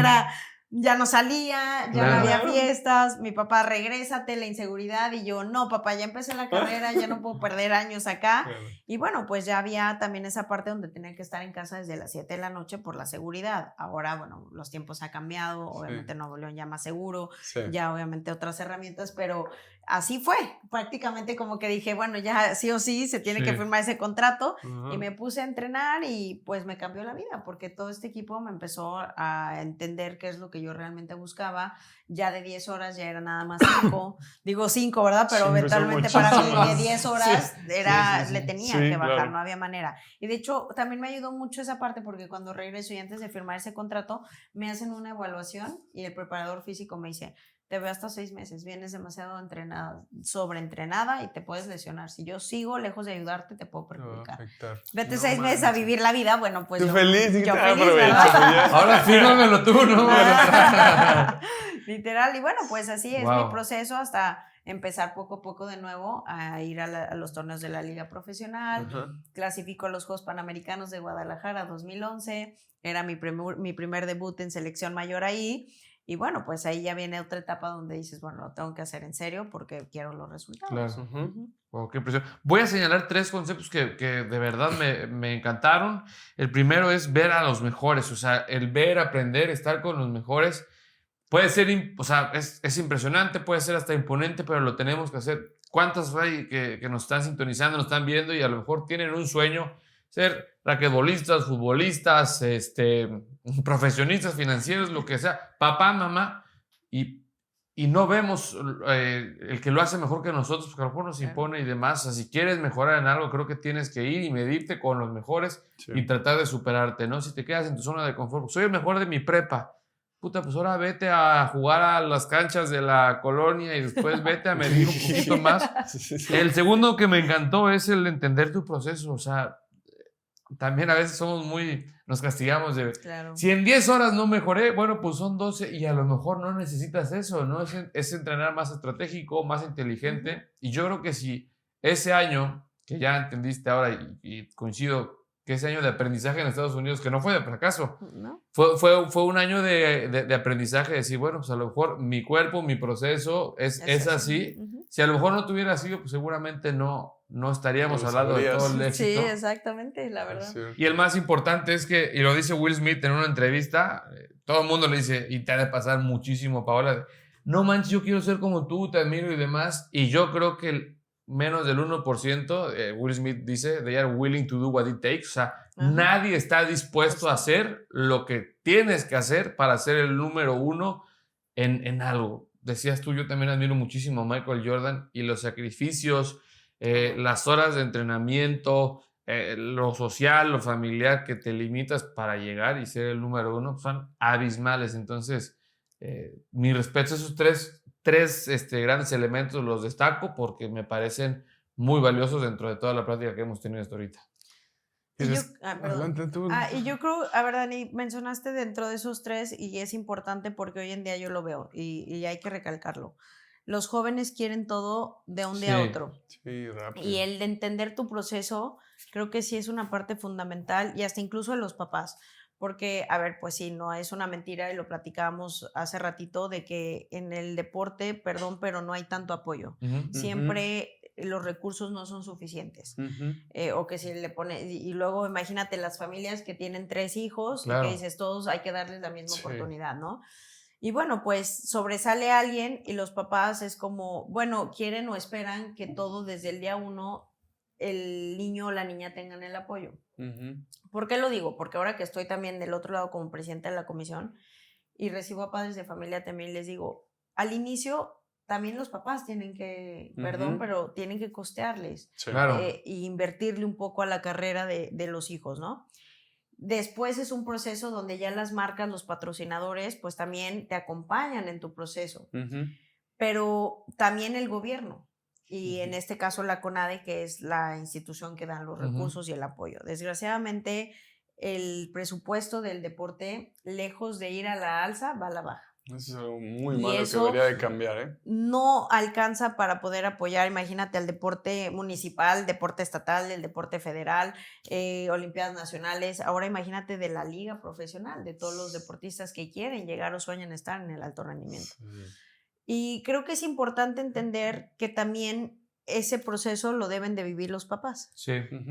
ya no salía, ya no había fiestas, mi papá, regrésate, la inseguridad y yo, no papá, ya empecé la carrera, ya no puedo perder años acá y bueno, pues ya había también esa parte donde tenía que estar en casa desde las 7 de la noche por la seguridad. Ahora, bueno, los tiempos han cambiado, obviamente Nuevo León ya más seguro, ya obviamente otras herramientas, pero así fue, prácticamente como que dije, bueno, ya sí o sí se tiene que firmar ese contrato y me puse a entrenar y pues me cambió la vida porque todo este equipo me empezó a entender qué es lo que yo realmente buscaba. Ya de 10 horas ya era nada más 5, digo 5, ¿verdad? Pero eventualmente para mí de 10 horas le tenía que bajar, no había manera. Y de hecho también me ayudó mucho esa parte porque cuando regreso y antes de firmar ese contrato me hacen una evaluación y el preparador físico me dice, te veo hasta 6 meses, vienes demasiado entrenada, sobreentrenada y te puedes lesionar. Si yo sigo lejos de ayudarte, te puedo perjudicar. Vete 6 meses a vivir la vida, bueno, pues yo feliz, ahora fírmamelo tú, ¿no? Literal, y bueno, pues así es mi proceso hasta empezar poco a poco de nuevo a ir a los torneos de la liga profesional. Clasifico a los Juegos Panamericanos de Guadalajara 2011, era mi primer debut en selección mayor ahí. Y bueno, pues ahí ya viene otra etapa donde dices, bueno, lo tengo que hacer en serio porque quiero los resultados. Claro. Wow, qué impresión. Voy a señalar 3 conceptos que de verdad me encantaron. El primero es ver a los mejores, o sea, el ver, aprender, estar con los mejores. Puede ser, o sea, es impresionante, puede ser hasta imponente, pero lo tenemos que hacer. ¿Cuántas hay que nos están sintonizando, nos están viendo y a lo mejor tienen un sueño? Ser raquetbolistas, futbolistas, profesionistas financieros, lo que sea, papá, mamá, y no vemos el que lo hace mejor que nosotros, porque a lo mejor nos impone y demás. O sea, si quieres mejorar en algo, creo que tienes que ir y medirte con los mejores y tratar de superarte, ¿no? Si te quedas en tu zona de confort, soy el mejor de mi prepa. Puta, pues ahora vete a jugar a las canchas de la colonia y después vete a medir un poquito más. El segundo que me encantó es el entender tu proceso, o sea, también a veces nos castigamos de, si en 10 horas no mejoré, bueno, pues son 12 y a lo mejor no necesitas eso, ¿no? Es entrenar más estratégico, más inteligente. Y yo creo que si ese año, que ya entendiste ahora y coincido, que ese año de aprendizaje en Estados Unidos, que no fue de fracaso, fue un año de aprendizaje, de decir, bueno, pues a lo mejor mi cuerpo, mi proceso es así. Si a lo mejor no tuviera sido, pues seguramente no estaríamos hablando de todo el éxito. Sí, exactamente, la verdad. Y el más importante es que, y lo dice Will Smith en una entrevista, todo el mundo le dice, y te ha de pasar muchísimo, Paola, no manches, yo quiero ser como tú, te admiro y demás, y yo creo que menos del 1%, Will Smith dice, they are willing to do what it takes, o sea, nadie está dispuesto a hacer lo que tienes que hacer para ser el número 1 en algo. Decías tú, yo también admiro muchísimo a Michael Jordan y los sacrificios, las horas de entrenamiento, lo social, lo familiar que te limitas para llegar y ser el número 1 son abismales. Entonces, mi respeto a esos tres grandes elementos los destaco porque me parecen muy valiosos dentro de toda la práctica que hemos tenido hasta ahorita. Adelante tú. Y yo creo, a ver, Dani, mencionaste dentro de esos 3 y es importante porque hoy en día yo lo veo y hay que recalcarlo. Los jóvenes quieren todo de un día a otro. Sí, rápido. Y el de entender tu proceso, creo que sí es una parte fundamental y hasta incluso de los papás. Porque, a ver, pues sí, no es una mentira y lo platicábamos hace ratito de que en el deporte, perdón, pero no hay tanto apoyo. Siempre los recursos no son suficientes. O que si le pone, y luego imagínate las familias que tienen 3 hijos, claro, y que dices, todos hay que darles la misma oportunidad, ¿no? Y bueno, pues sobresale alguien y los papás es como, bueno, quieren o esperan que todo desde el día 1 el niño o la niña tengan el apoyo. ¿Por qué lo digo? Porque ahora que estoy también del otro lado como presidenta de la comisión y recibo a padres de familia también les digo, al inicio también los papás tienen que, perdón, pero tienen que costearles e invertirle un poco a la carrera de los hijos, ¿no? Después es un proceso donde ya las marcas, los patrocinadores, pues también te acompañan en tu proceso, pero también el gobierno. Y en este caso la CONADE, que es la institución que da los recursos y el apoyo. Desgraciadamente, el presupuesto del deporte, lejos de ir a la alza, va a la baja. Eso es algo muy malo que debería de cambiar, ¿eh? No alcanza para poder apoyar, imagínate, al deporte municipal, deporte estatal, el deporte federal, olimpiadas nacionales. Ahora imagínate de la liga profesional, de todos los deportistas que quieren llegar o sueñan estar en el alto rendimiento. Y creo que es importante entender que también ese proceso lo deben de vivir los papás.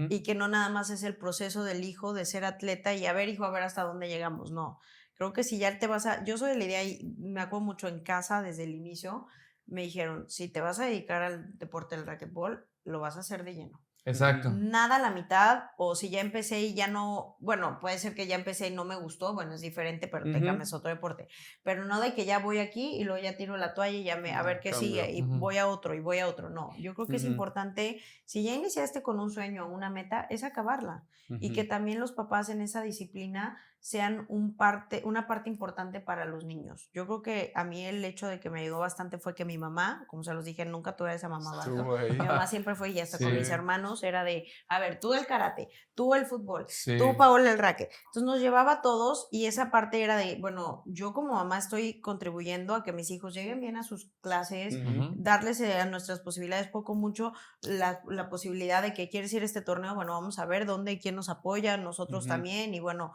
Y que no nada más es el proceso del hijo de ser atleta y a ver, hijo, a ver hasta dónde llegamos. No, creo que si ya te vas a... Yo soy de la idea y me acuerdo mucho en casa desde el inicio, me dijeron, si te vas a dedicar al deporte del racquetball, lo vas a hacer de lleno. Exacto. Nada a la mitad, o si ya empecé y ya no, bueno, puede ser que ya empecé y no me gustó, bueno, es diferente, pero te cambias otro deporte, pero no de que ya voy aquí y luego ya tiro la toalla y ya a ver qué sigue y voy a otro y voy a otro, no, yo creo que es importante, si ya iniciaste con un sueño o una meta, es acabarla y que también los papás en esa disciplina sean una parte importante para los niños. Yo creo que a mí el hecho de que me ayudó bastante fue que mi mamá, como se los dije, nunca tuve esa mamá barca. Mi mamá siempre fue y hasta con mis hermanos era de, a ver, tú el karate, tú el fútbol, tú Paola el racket. Entonces nos llevaba a todos y esa parte era de, bueno, yo como mamá estoy contribuyendo a que mis hijos lleguen bien a sus clases, darles a nuestras posibilidades poco mucho la posibilidad de que quieres ir a este torneo, bueno, vamos a ver dónde y quién nos apoya, nosotros también y bueno,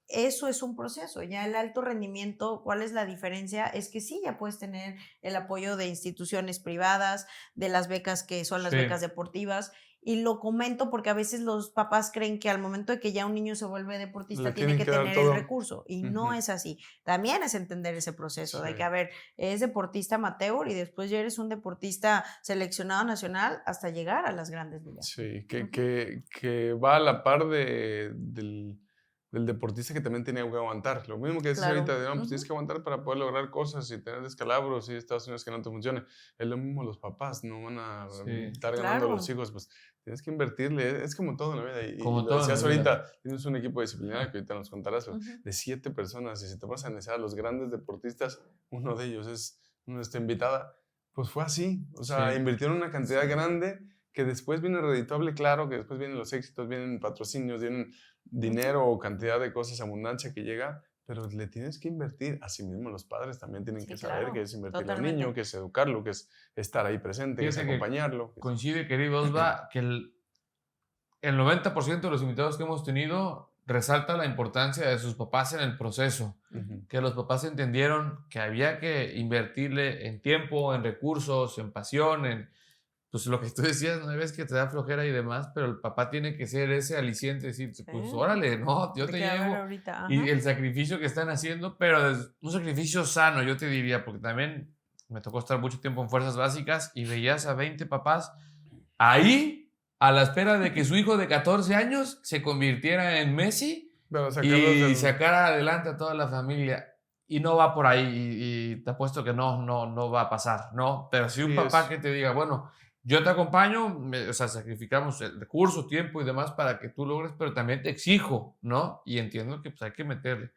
eso es un proceso. Ya el alto rendimiento, ¿cuál es la diferencia? Es que sí, ya puedes tener el apoyo de instituciones privadas, de las becas que son las becas deportivas. Y lo comento porque a veces los papás creen que al momento de que ya un niño se vuelve deportista tiene que tener el recurso. Y no es así. También es entender ese proceso de que, a ver, es deportista amateur y después ya eres un deportista seleccionado nacional hasta llegar a las grandes ligas. Sí, que va a la par del deportista que también tiene que aguantar. Lo mismo que dices ahorita, pues tienes que aguantar para poder lograr cosas y tener descalabros y Estados Unidos que no te funcione. Es lo mismo los papás, no van a estar ganando a los hijos, pues tienes que invertirle, es como todo en la vida. Y como lo decías ahorita, tienes un equipo disciplinario que ahorita nos contarás, de 7 personas, y si te vas a analizar a los grandes deportistas, uno de ellos es nuestra invitada, pues fue así, o sea, invirtieron una cantidad grande que después viene redituable, claro, que después vienen los éxitos, vienen patrocinios, vienen dinero o cantidad de cosas, abundancia que llega, pero le tienes que invertir. Así mismo los padres también tienen que saber que es invertirle al niño, que es educarlo, que es estar ahí presente, que es acompañarlo. Coincide, querido Osva, que el 90% de los invitados que hemos tenido resalta la importancia de sus papás en el proceso, que los papás entendieron que había que invertirle en tiempo, en recursos, en pasión, en pues lo que tú decías, no ves que te da flojera y demás, pero el papá tiene que ser ese aliciente, decir, pues órale, no, yo te llevo. Y el sacrificio que están haciendo, pero es un sacrificio sano, yo te diría, porque también me tocó estar mucho tiempo en fuerzas básicas y veías a 20 papás ahí a la espera de que su hijo de 14 años se convirtiera en Messi y sacara adelante a toda la familia. Y no va por ahí, y te apuesto que no va a pasar, ¿no? Pero si un papá que te diga, bueno, yo te acompaño, o sea, sacrificamos el recurso, tiempo y demás para que tú logres, pero también te exijo, ¿no? Y entiendo que pues hay que meterle.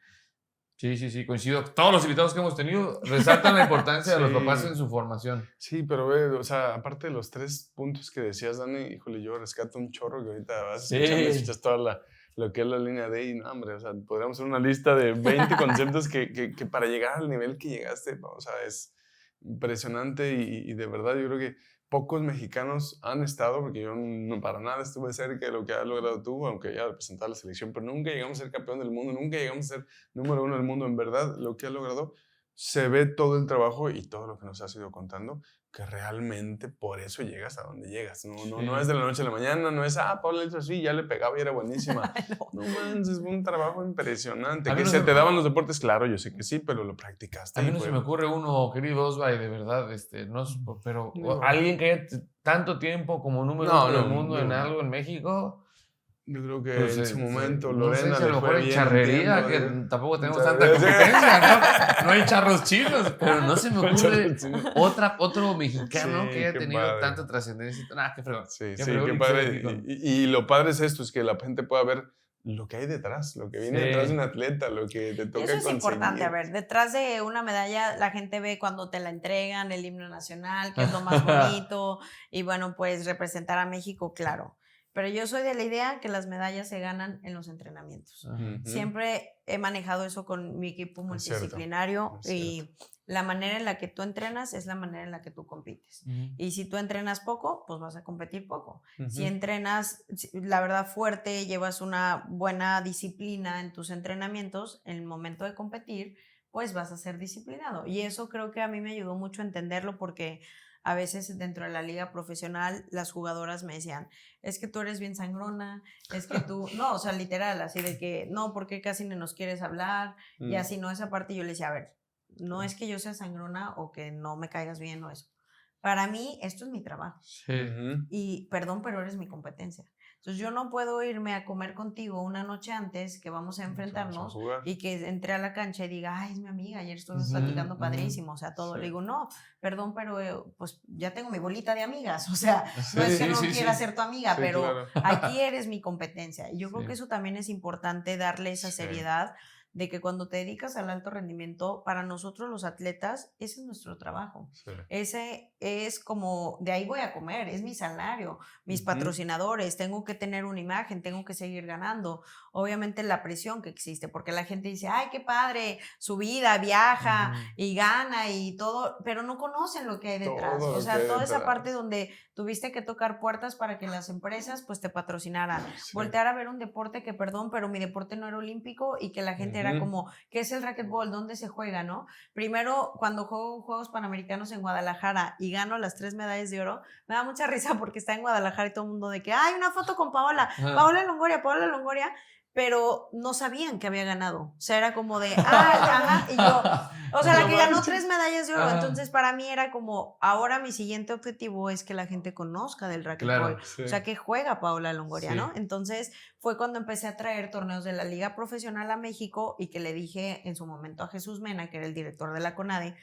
Sí, coincido. Todos los invitados que hemos tenido resaltan la importancia de los papás en su formación. Sí, pero o sea, aparte de los 3 puntos que decías, Dani, híjole, yo rescato un chorro que ahorita vas escuchas toda lo que es la línea D y no, hombre, o sea, podríamos hacer una lista de 20 conceptos que para llegar al nivel que llegaste, o sea, impresionante y de verdad yo creo que pocos mexicanos han estado, porque yo no, para nada estuve cerca de lo que has logrado tú, aunque ya representaba la selección, pero nunca llegamos a ser campeón del mundo, nunca llegamos a ser número 1 del mundo. En verdad, lo que has logrado, se ve todo el trabajo y todo lo que nos has ido contando, que realmente por eso llegas a donde llegas. No es de la noche a la mañana, no es, Paula hizo así, ya le pegaba y era buenísima. No manches, es un trabajo impresionante. ¿Que se te daban los deportes? Claro, yo sé que sí, pero lo practicaste. A mí no se me ocurre uno, querido Osvaldo, de verdad, pero alguien que haya tanto tiempo como número 1 del mundo en algo en México. Yo creo que pues en su momento Lorena no sé, a lo mejor en charrería, que tampoco tenemos tanta competencia, ¿no? No hay charros chinos, pero no se me ocurre otro mexicano que haya tenido tanta trascendencia. Qué fregón. Sí, qué padre. Y lo padre es esto, es que la gente pueda ver lo que hay detrás, lo que viene detrás de un atleta, lo que te toca conseguir. Eso es importante, a ver, detrás de una medalla la gente ve cuando te la entregan, el himno nacional, que es lo más bonito, y bueno, pues representar a México, claro. Pero yo soy de la idea que las medallas se ganan en los entrenamientos. Uh-huh. Siempre he manejado eso con mi equipo multidisciplinario y la manera en la que tú entrenas es la manera en la que tú compites. Uh-huh. Y si tú entrenas poco, pues vas a competir poco. Uh-huh. Si entrenas, la verdad, fuerte, llevas una buena disciplina en tus entrenamientos, en el momento de competir, pues vas a ser disciplinado. Y eso creo que a mí me ayudó mucho a entenderlo porque a veces dentro de la liga profesional las jugadoras me decían, es que tú eres bien sangrona, es que tú, no, o sea, literal, así de que, no, ¿por qué casi no nos quieres hablar? Y así, no, esa parte yo le decía, a ver, no es que yo sea sangrona o que no me caigas bien o eso. Para mí, esto es mi trabajo. Sí. Y perdón, pero eres mi competencia. Entonces yo no puedo irme a comer contigo una noche antes que vamos a enfrentarnos y que entre a la cancha y diga, ay, es mi amiga, ayer estuvimos platicando padrísimo, o sea, todo. Sí. Le digo, no, perdón, pero pues ya tengo mi bolita de amigas, o sea, no es que no quiera ser tu amiga, pero claro. Aquí eres mi competencia. Y yo creo que eso también es importante, darle esa seriedad de que cuando te dedicas al alto rendimiento, para nosotros los atletas, ese es nuestro trabajo. Sí. Ese es como, de ahí voy a comer, es mi salario, mis patrocinadores, tengo que tener una imagen, tengo que seguir ganando. Obviamente la presión que existe, porque la gente dice, ay, qué padre, su vida, viaja y gana y todo, pero no conocen lo que hay detrás. O sea, toda esa parte donde tuviste que tocar puertas para que las empresas pues te patrocinaran. Sí. Voltear a ver un deporte que, perdón, pero mi deporte no era olímpico y que la gente era como, ¿qué es el racquetball? ¿Dónde se juega, no? Primero, cuando juego Juegos Panamericanos en Guadalajara y gano las 3 medallas de oro, me da mucha risa porque está en Guadalajara y todo el mundo de que, ay, una foto con Paola Longoria, pero no sabían que había ganado. O sea, era como de, y yo, o sea, la que ganó 3 medallas de oro. Entonces, para mí era como, ahora mi siguiente objetivo es que la gente conozca del racquetball. Claro, sí. O sea, que juega Paola Longoria, sí. ¿no? Entonces, fue cuando empecé a traer torneos de la Liga Profesional a México y que le dije en su momento a Jesús Mena, que era el director de la CONADE,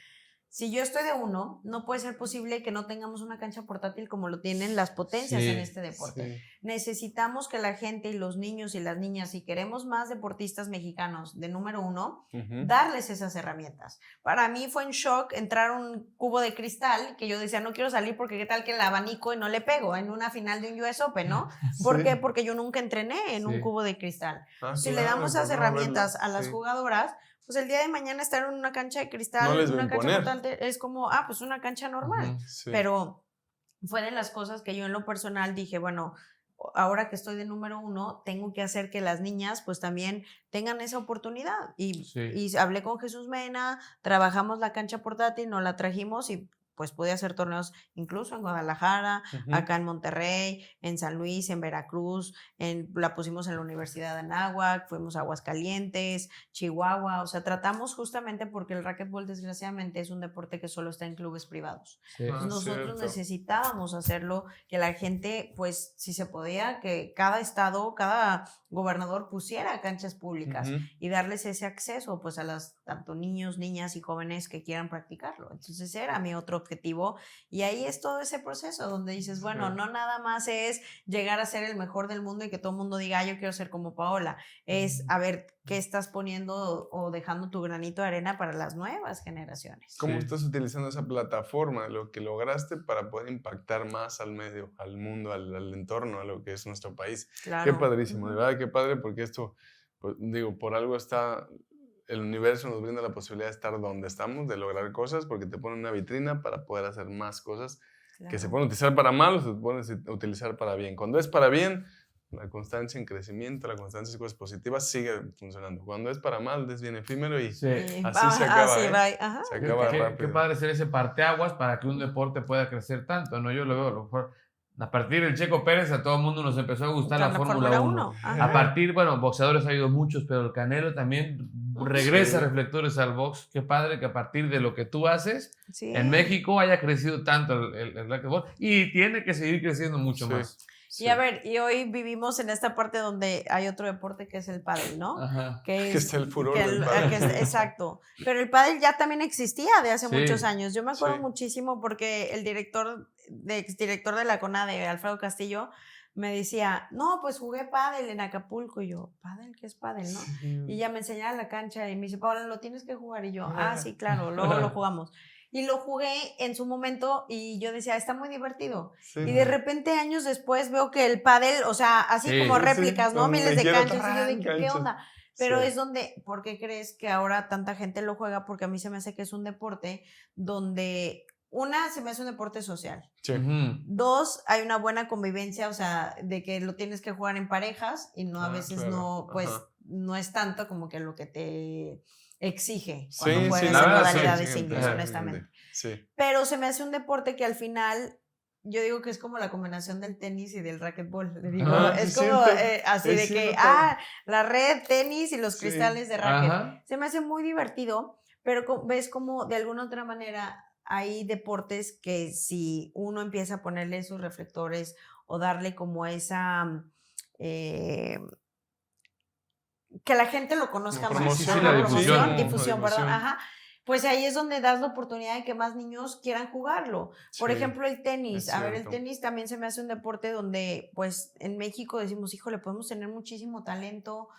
si yo estoy de uno, no puede ser posible que no tengamos una cancha portátil como lo tienen las potencias en este deporte. Sí. Necesitamos que la gente y los niños y las niñas, si queremos más deportistas mexicanos de número 1, darles esas herramientas. Para mí fue un shock entrar a un cubo de cristal que yo decía, no quiero salir porque qué tal que el abanico y no le pego en una final de un US Open, ¿no? ¿Por qué? Porque yo nunca entrené en un cubo de cristal. Si le damos esas herramientas a las jugadoras, pues el día de mañana estar en una cancha de cristal, una cancha portátil, es como, pues una cancha normal. Sí. Pero fue de las cosas que yo en lo personal dije, bueno, ahora que estoy de número 1, tengo que hacer que las niñas pues también tengan esa oportunidad. Y hablé con Jesús Mena, trabajamos la cancha portátil, nos la trajimos y pues pude hacer torneos incluso en Guadalajara, acá en Monterrey, en San Luis, en Veracruz, la pusimos en la Universidad de Anáhuac, fuimos a Aguascalientes, Chihuahua, o sea, tratamos justamente porque el racquetball desgraciadamente es un deporte que solo está en clubes privados. Sí. Nosotros necesitábamos hacerlo, que la gente, pues, si se podía, que cada estado, cada gobernador pusiera canchas públicas y darles ese acceso, pues, a las tanto niños, niñas y jóvenes que quieran practicarlo. Entonces era mi otro objetivo y ahí es todo ese proceso donde dices, bueno, no nada más es llegar a ser el mejor del mundo y que todo el mundo diga, yo quiero ser como Paola, es a ver qué estás poniendo o dejando tu granito de arena para las nuevas generaciones. ¿Cómo estás utilizando esa plataforma, lo que lograste para poder impactar más al medio, al mundo, al entorno, a lo que es nuestro país? Claro. Qué padrísimo, de verdad, qué padre, porque esto, pues, digo, por algo está el universo nos brinda la posibilidad de estar donde estamos, de lograr cosas, porque te pone una vitrina para poder hacer más cosas que se pueden utilizar para mal o se pueden utilizar para bien. Cuando es para bien, la constancia en crecimiento, la constancia en cosas positivas sigue funcionando. Cuando es para mal, es bien efímero y así se acaba. Se acaba rápido. Qué padre ser ese parteaguas para que un deporte pueda crecer tanto, ¿no? Yo lo veo, a lo mejor, a partir del Checo Pérez a todo el mundo nos empezó a gustar la Fórmula 1. A partir, bueno, boxeadores ha habido muchos, pero el Canelo también regresa reflectores al box. Qué padre que a partir de lo que tú haces, en México haya crecido tanto el racquetball y tiene que seguir creciendo mucho más. Sí. Y a ver, y hoy vivimos en esta parte donde hay otro deporte que es el pádel, ¿no? Ajá. Que está el furor del pádel. Exacto. Pero el pádel ya también existía de hace muchos años. Yo me acuerdo muchísimo porque el exdirector de la CONADE, Alfredo Castillo, me decía, no, pues jugué pádel en Acapulco. Y yo, ¿pádel? ¿Qué es pádel, no? Y ya me enseñaba la cancha y me dice, Paola, lo tienes que jugar. Y yo, sí, claro, luego lo jugamos. Y lo jugué en su momento y yo decía, está muy divertido. Y de repente, años después, veo que el pádel, o sea, así como réplicas, ¿no? Miles de canchas. Y yo dije, ¿qué onda? Pero es donde, ¿por qué crees que ahora tanta gente lo juega? Porque a mí se me hace que es un deporte donde, una, se me hace un deporte social. Sí. Dos, hay una buena convivencia, o sea, de que lo tienes que jugar en parejas y no a veces no, pues, no es tanto como que lo que te exige cuando juegas en modalidades singles, honestamente. Sí. Pero se me hace un deporte que al final, yo digo que es como la combinación del tenis y del racquetball. Es como así de que, la red, tenis y los cristales de racket. Se me hace muy divertido, pero ves como de alguna otra manera hay deportes que si uno empieza a ponerle esos reflectores o darle como esa... que la gente lo conozca más. Difusión, perdón. Pues ahí es donde das la oportunidad de que más niños quieran jugarlo. Por ejemplo, el tenis. A ver, el tenis también se me hace un deporte donde, pues, en México decimos, híjole, podemos tener muchísimo talento.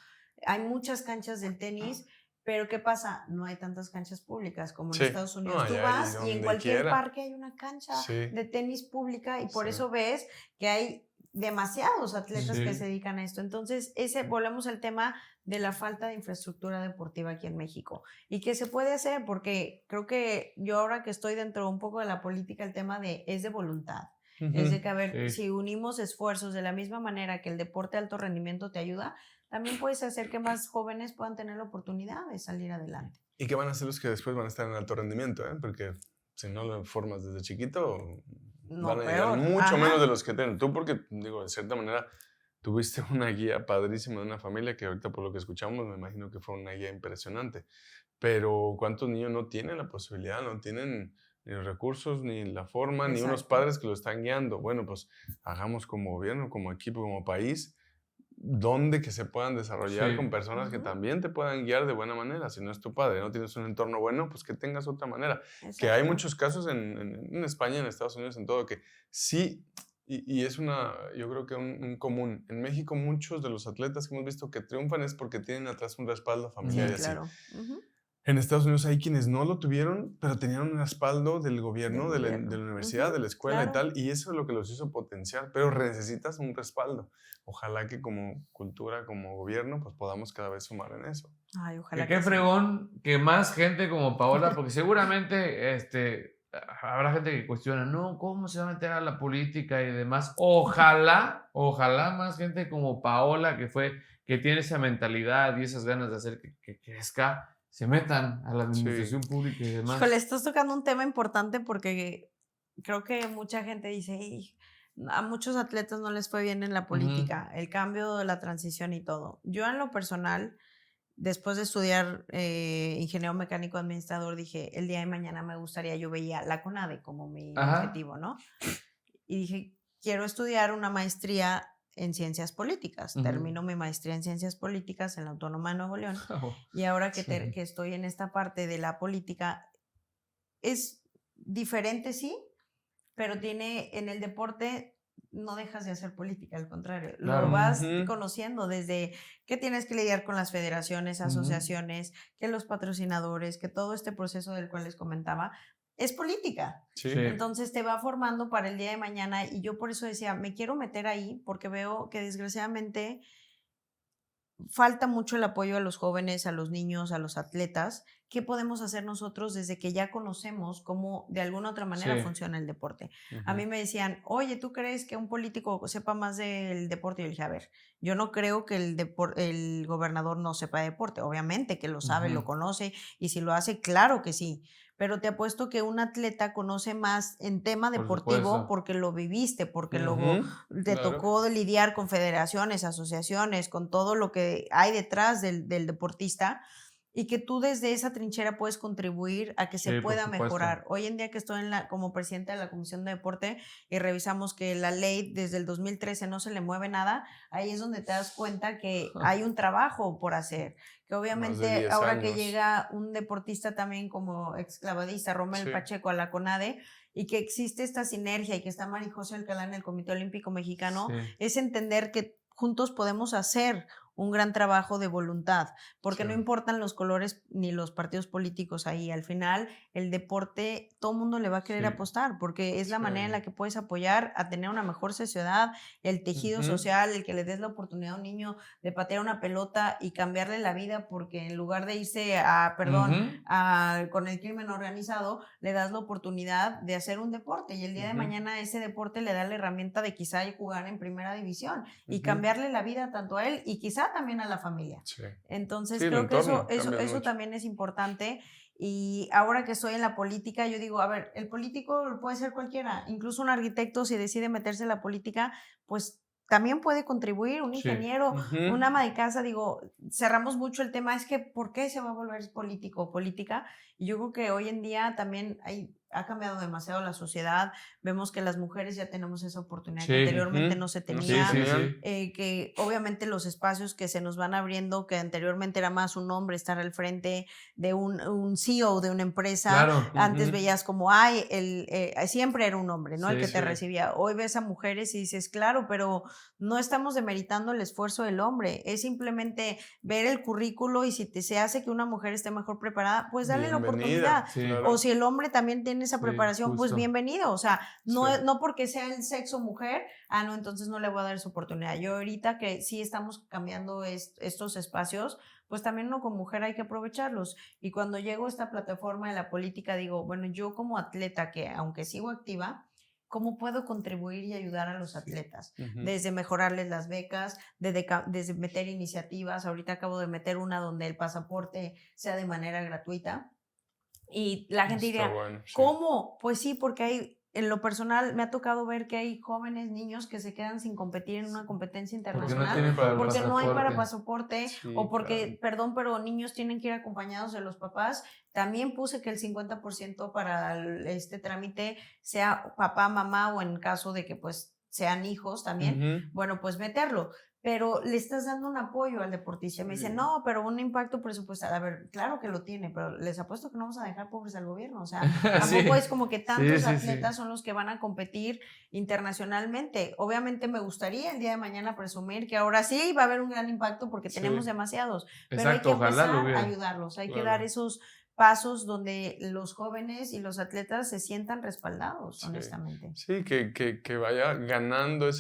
Hay muchas canchas del tenis, pero ¿qué pasa? No hay tantas canchas públicas como en Estados Unidos. Tú vas y en cualquier parque hay una cancha de tenis pública y por eso ves que hay demasiados atletas que se dedican a esto. Entonces, volvemos al tema de la falta de infraestructura deportiva aquí en México. ¿Y qué se puede hacer? Porque creo que yo ahora que estoy dentro un poco de la política, el tema es de voluntad. Es de que, a ver, si unimos esfuerzos de la misma manera que el deporte de alto rendimiento te ayuda, también puedes hacer que más jóvenes puedan tener la oportunidad de salir adelante. ¿Y qué van a hacer los que después van a estar en alto rendimiento? Porque si no lo formas desde chiquito, van a llegar mucho menos de los que tienen. Tú porque, digo, de cierta manera, tuviste una guía padrísima de una familia que ahorita por lo que escuchamos me imagino que fue una guía impresionante. Pero ¿cuántos niños no tienen la posibilidad, no tienen ni los recursos, ni la forma, ni unos padres que lo están guiando? Bueno, pues hagamos como gobierno, como equipo, como país, donde que se puedan desarrollar con personas que también te puedan guiar de buena manera. Si no es tu padre, no tienes un entorno bueno, pues que tengas otra manera. Que hay muchos casos en España, en Estados Unidos, en todo, que sí, y es yo creo que un común. En México muchos de los atletas que hemos visto que triunfan es porque tienen atrás un respaldo familiar y así. En Estados Unidos hay quienes no lo tuvieron, pero tenían un respaldo del gobierno, de la universidad, de la escuela y tal, y eso es lo que los hizo potenciar, pero necesitas un respaldo. Ojalá que como cultura, como gobierno, pues podamos cada vez sumar en eso. Ay, ojalá qué fregón que más gente como Paola, porque seguramente habrá gente que cuestiona, no, ¿cómo se va a meter a la política y demás? Ojalá más gente como Paola, que tiene esa mentalidad y esas ganas de hacer que crezca, se metan a la administración pública y demás. Híjole, estás tocando un tema importante porque creo que mucha gente dice, a muchos atletas no les fue bien en la política, el cambio de la transición y todo. Yo en lo personal, después de estudiar ingeniero mecánico administrador, dije, el día de mañana me gustaría, yo veía la CONADE como mi objetivo, ¿no? Y dije, quiero estudiar una maestría en ciencias políticas. Termino mi maestría en ciencias políticas en la Autónoma de Nuevo León. Y ahora que estoy en esta parte de la política, es diferente, sí, pero en el deporte no dejas de hacer política, al contrario, lo vas conociendo desde que tienes que lidiar con las federaciones, asociaciones, que los patrocinadores, que todo este proceso del cual les comentaba, es política. Entonces te va formando para el día de mañana y yo por eso decía, me quiero meter ahí porque veo que desgraciadamente falta mucho el apoyo a los jóvenes, a los niños, a los atletas. ¿Qué podemos hacer nosotros desde que ya conocemos cómo de alguna otra manera funciona el deporte? A mí me decían, oye, ¿tú crees que un político sepa más del deporte? Y yo dije, a ver, yo no creo que el gobernador no sepa de deporte. Obviamente que lo sabe, lo conoce, y si lo hace, claro que sí. Pero te apuesto que un atleta conoce más en tema deportivo porque lo viviste, porque luego te tocó lidiar con federaciones, asociaciones, con todo lo que hay detrás del deportista, y que tú desde esa trinchera puedes contribuir a que se pueda mejorar. Hoy en día que estoy como presidenta de la Comisión de Deporte y revisamos que la ley desde el 2013 no se le mueve nada, ahí es donde te das cuenta que hay un trabajo por hacer. Que obviamente ahora que llega un deportista también como exclavadista, Romel Pacheco, a la CONADE, y que existe esta sinergia y que está María José Alcalá en el Comité Olímpico Mexicano, es entender que juntos podemos hacer un gran trabajo de voluntad, porque no importan los colores ni los partidos políticos ahí. Al final, el deporte, todo el mundo le va a querer apostar, porque es la manera en la que puedes apoyar a tener una mejor sociedad, el tejido social, el que le des la oportunidad a un niño de patear una pelota y cambiarle la vida, porque en lugar de irse con el crimen organizado, le das la oportunidad de hacer un deporte, y el día de mañana ese deporte le da la herramienta de quizá jugar en primera división y cambiarle la vida tanto a él y quizá también a la familia. Entonces creo que eso también es importante. Y ahora que estoy en la política, yo digo, a ver, el político puede ser cualquiera, incluso un arquitecto, si decide meterse en la política, pues también puede contribuir, un ingeniero, un ama de casa. Digo, cerramos mucho el tema, es que ¿por qué se va a volver político o política? Y yo creo que hoy en día también ha cambiado demasiado la sociedad. Vemos que las mujeres ya tenemos esa oportunidad que anteriormente no se tenía. Que obviamente los espacios que se nos van abriendo, que anteriormente era más un hombre estar al frente de un CEO de una empresa. Antes veías como, siempre era un hombre, ¿no? El que te recibía. Hoy ves a mujeres y dices, claro, pero no estamos demeritando el esfuerzo del hombre. Es simplemente ver el currículo, y si se hace que una mujer esté mejor preparada, pues dale la oportunidad. O si el hombre también tiene esa preparación, pues bienvenido. O sea, no porque sea el sexo mujer, no, entonces no le voy a dar esa oportunidad. Yo ahorita que sí estamos cambiando estos espacios, pues también uno como mujer hay que aprovecharlos. Y cuando llego a esta plataforma de la política, digo, bueno, yo como atleta, que aunque sigo activa, ¿cómo puedo contribuir y ayudar a los atletas? Desde mejorarles las becas, desde meter iniciativas. Ahorita acabo de meter una donde el pasaporte sea de manera gratuita. Y la gente diría, ¿cómo? Pues sí, porque en lo personal me ha tocado ver que hay jóvenes, niños que se quedan sin competir en una competencia internacional porque no hay para pasaporte, o porque, perdón, pero niños tienen que ir acompañados de los papás. También puse que el 50% para este trámite sea papá, mamá, o en caso de que pues sean hijos también, bueno, pues meterlo. Pero le estás dando un apoyo al deportista. Me dicen, no, pero un impacto presupuestal. A ver, claro que lo tiene, pero les apuesto que no vamos a dejar pobres al gobierno. O sea, tampoco es como que tantos atletas son los que van a competir internacionalmente. Obviamente me gustaría el día de mañana presumir que ahora sí va a haber un gran impacto porque tenemos demasiados. Pero hay que empezar a ayudarlos. Hay que dar esos pasos donde los jóvenes y los atletas se sientan respaldados, honestamente. Sí, que vaya ganando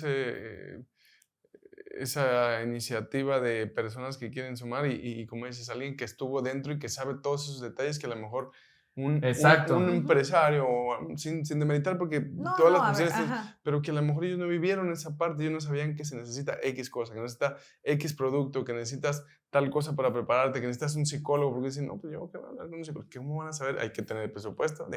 esa iniciativa de personas que quieren sumar y como dices, alguien que estuvo dentro y que sabe todos esos detalles que a lo mejor un empresario, sin demeritar, porque todas las funciones, pero que a lo mejor ellos no vivieron esa parte, ellos no sabían que se necesita X cosa, que necesita X producto, que necesitas tal cosa para prepararte, que necesitas un psicólogo, porque dicen, no, pues yo qué voy a hablar con un psicólogo, ¿cómo van a saber? Hay que tener presupuesto,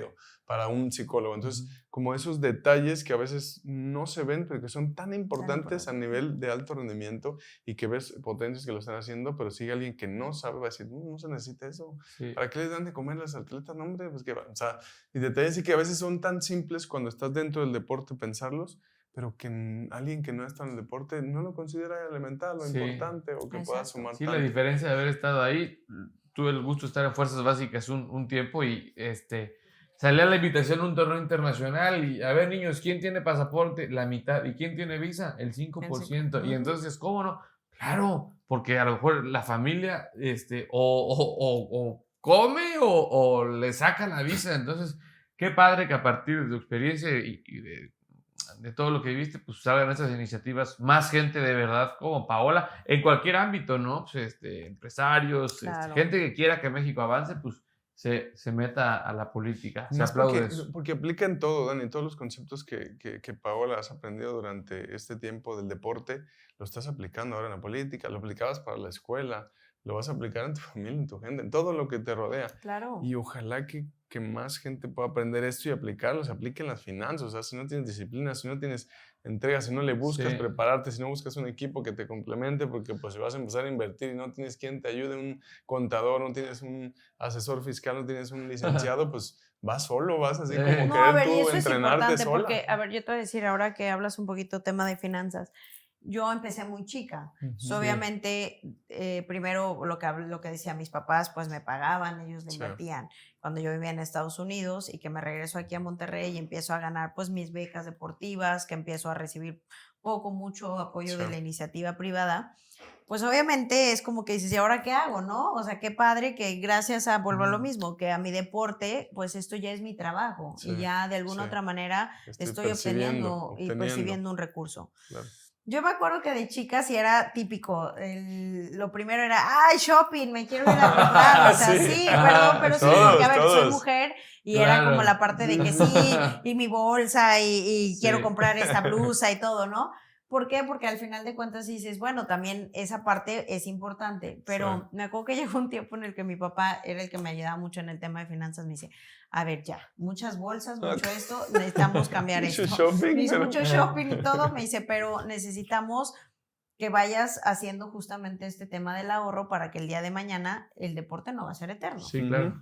para un psicólogo. Entonces, como esos detalles que a veces no se ven, pero que son tan importantes a nivel de alto rendimiento, y que ves potencias que lo están haciendo, pero sigue alguien que no sabe, va a decir, no se necesita eso. ¿Para qué les dan de comer a las atletas? No, hombre, pues o sea, y detalles y que a veces son tan simples cuando estás dentro del deporte pensarlos, pero que alguien que no está en el deporte no lo considera elemental o importante, o que pueda sumar tanto. La diferencia de haber estado ahí, tuve el gusto de estar en Fuerzas Básicas un tiempo, y salí a la invitación a un torneo internacional, y a ver, niños, ¿quién tiene pasaporte? La mitad. ¿Y quién tiene visa? El 5%. Y entonces, ¿cómo no? Claro, porque a lo mejor la familia o come o le sacan la visa. Entonces, qué padre que a partir de tu experiencia y de de todo lo que viviste, pues salgan estas iniciativas, más gente de verdad como Paola, en cualquier ámbito, ¿no? Pues, empresarios, Claro. gente que quiera que México avance, pues se meta a la política. Se Más aplaude eso. porque aplica en todo, Dani, todos los conceptos que Paola has aprendido durante este tiempo del deporte, lo estás aplicando ahora en la política, lo aplicabas para la escuela, lo vas a aplicar en tu familia, en tu gente, en todo lo que te rodea. Claro. Y ojalá que más gente pueda aprender esto y aplicarlo, se aplique en las finanzas. O sea, si no tienes disciplina, si no tienes entrega, si no le buscas Sí. prepararte, si no buscas un equipo que te complemente, porque pues si vas a empezar a invertir y no tienes quien te ayude, un contador, no tienes un asesor fiscal, no tienes un licenciado, pues vas solo, vas así como No, a querer ver, y tú eso es entrenarte importante sola. porque, a ver, yo te voy a decir ahora que hablas un poquito tema de finanzas. Yo empecé muy chica. Ujú. Obviamente, primero lo que decían mis papás, pues me pagaban, ellos le Sí. invertían. Cuando yo vivía en Estados Unidos y que me regreso aquí a Monterrey y empiezo a ganar pues mis becas deportivas, que empiezo a recibir mucho apoyo de Sí. la iniciativa privada, pues obviamente es como que dices, ¿y ahora qué hago, no? O sea, qué padre que gracias a, vuelvo a lo mismo, que a mi deporte, pues esto ya es mi trabajo Sí, y ya de alguna sí. otra manera estoy obteniendo y obteniendo. percibiendo un recurso. Claro. Yo me acuerdo que de chica sí era típico, lo primero era, ¡ay, shopping! Me quiero ir a comprar, o sea, Sí. sí, perdón, pero sí, Todos, porque a ver, soy todos. mujer y Claro. era como la parte de que sí, y mi bolsa y Sí. quiero comprar esta blusa y todo, ¿no? ¿Por qué? Porque al final de cuentas dices, bueno, también esa parte es importante, pero me acuerdo que llegó un tiempo en el que mi papá era el que me ayudaba mucho en el tema de finanzas, me dice, a ver ya, muchas bolsas, mucho esto, necesitamos cambiar Mucho esto. shopping, Me hizo pero- mucho shopping y todo, me dice, pero necesitamos que vayas haciendo justamente este tema del ahorro para que el día de mañana el deporte no va a ser eterno. Sí, claro. Ujú.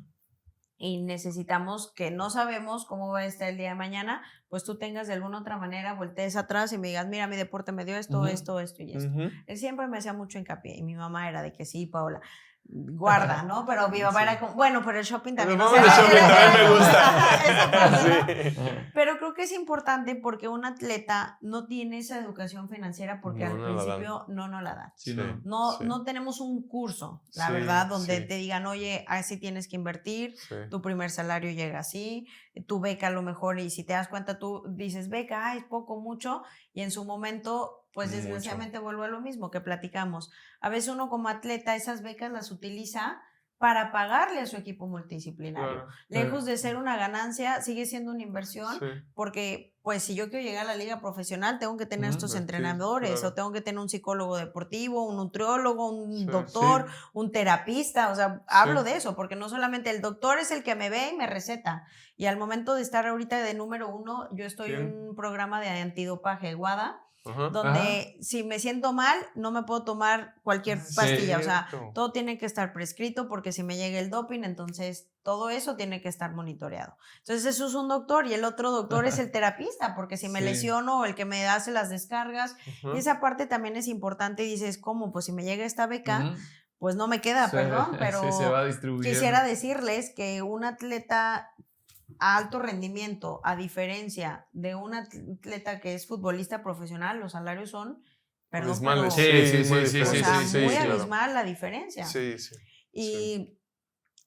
Y necesitamos que no sabemos cómo va a estar el día de mañana, pues tú tengas de alguna otra manera, voltees atrás y me digas, mira, mi deporte me dio esto, Ujú. esto y esto. Ujú. Él siempre me hacía mucho hincapié y mi mamá era de que sí, Paola, guarda, ¿no? Pero mi papá era como, bueno, pero el shopping también. Pero o sea, vamos de shopping, era también me como gusta. esa parte, ¿no? Sí. Pero creo que es importante porque un atleta no tiene esa educación financiera porque No, al no la dan. principio no la dan. Sí, Sí. no. Sí. No tenemos un curso, la Sí, verdad, donde sí. te digan, oye, así tienes que invertir, Sí. tu primer salario llega así, tu beca a lo mejor, y si te das cuenta, tú dices, beca, es poco, mucho, y en su momento, pues Mucho. desgraciadamente vuelvo a lo mismo que platicamos. A veces uno como atleta esas becas las utiliza para pagarle a su equipo multidisciplinario. Claro. Lejos de ser una ganancia, sigue siendo una inversión, Sí. porque pues si yo quiero llegar a la liga profesional, tengo que tener estos Invertir, entrenadores, claro. o tengo que tener un psicólogo deportivo, un nutriólogo, un Sí, doctor, sí. un terapista, o sea, hablo de eso, porque no solamente el doctor es el que me ve y me receta, y al momento de estar ahorita de número 1, yo estoy ¿Quién? en un programa de antidopaje, WADA, Ajá. donde si me siento mal, no me puedo tomar cualquier Sí. pastilla, o sea, Cierto. todo tiene que estar prescrito porque si me llega el doping, entonces todo eso tiene que estar monitoreado. Entonces eso es un doctor y el otro doctor es el terapista, porque si me Sí. lesiono o el que me hace las descargas, Ajá. y esa parte también es importante y dices, ¿cómo? Pues si me llega esta beca, Ujú. pues no me queda, Sí, perdón, pero sí, se va distribuyendo. quisiera decirles que un atleta a alto rendimiento, a diferencia de un atleta que es futbolista profesional, los salarios son, perdón, Abismales. pero, Sí, muy sí, sí, o sí, sea, sí, muy sí, claro. abismal la diferencia. Sí, sí. Y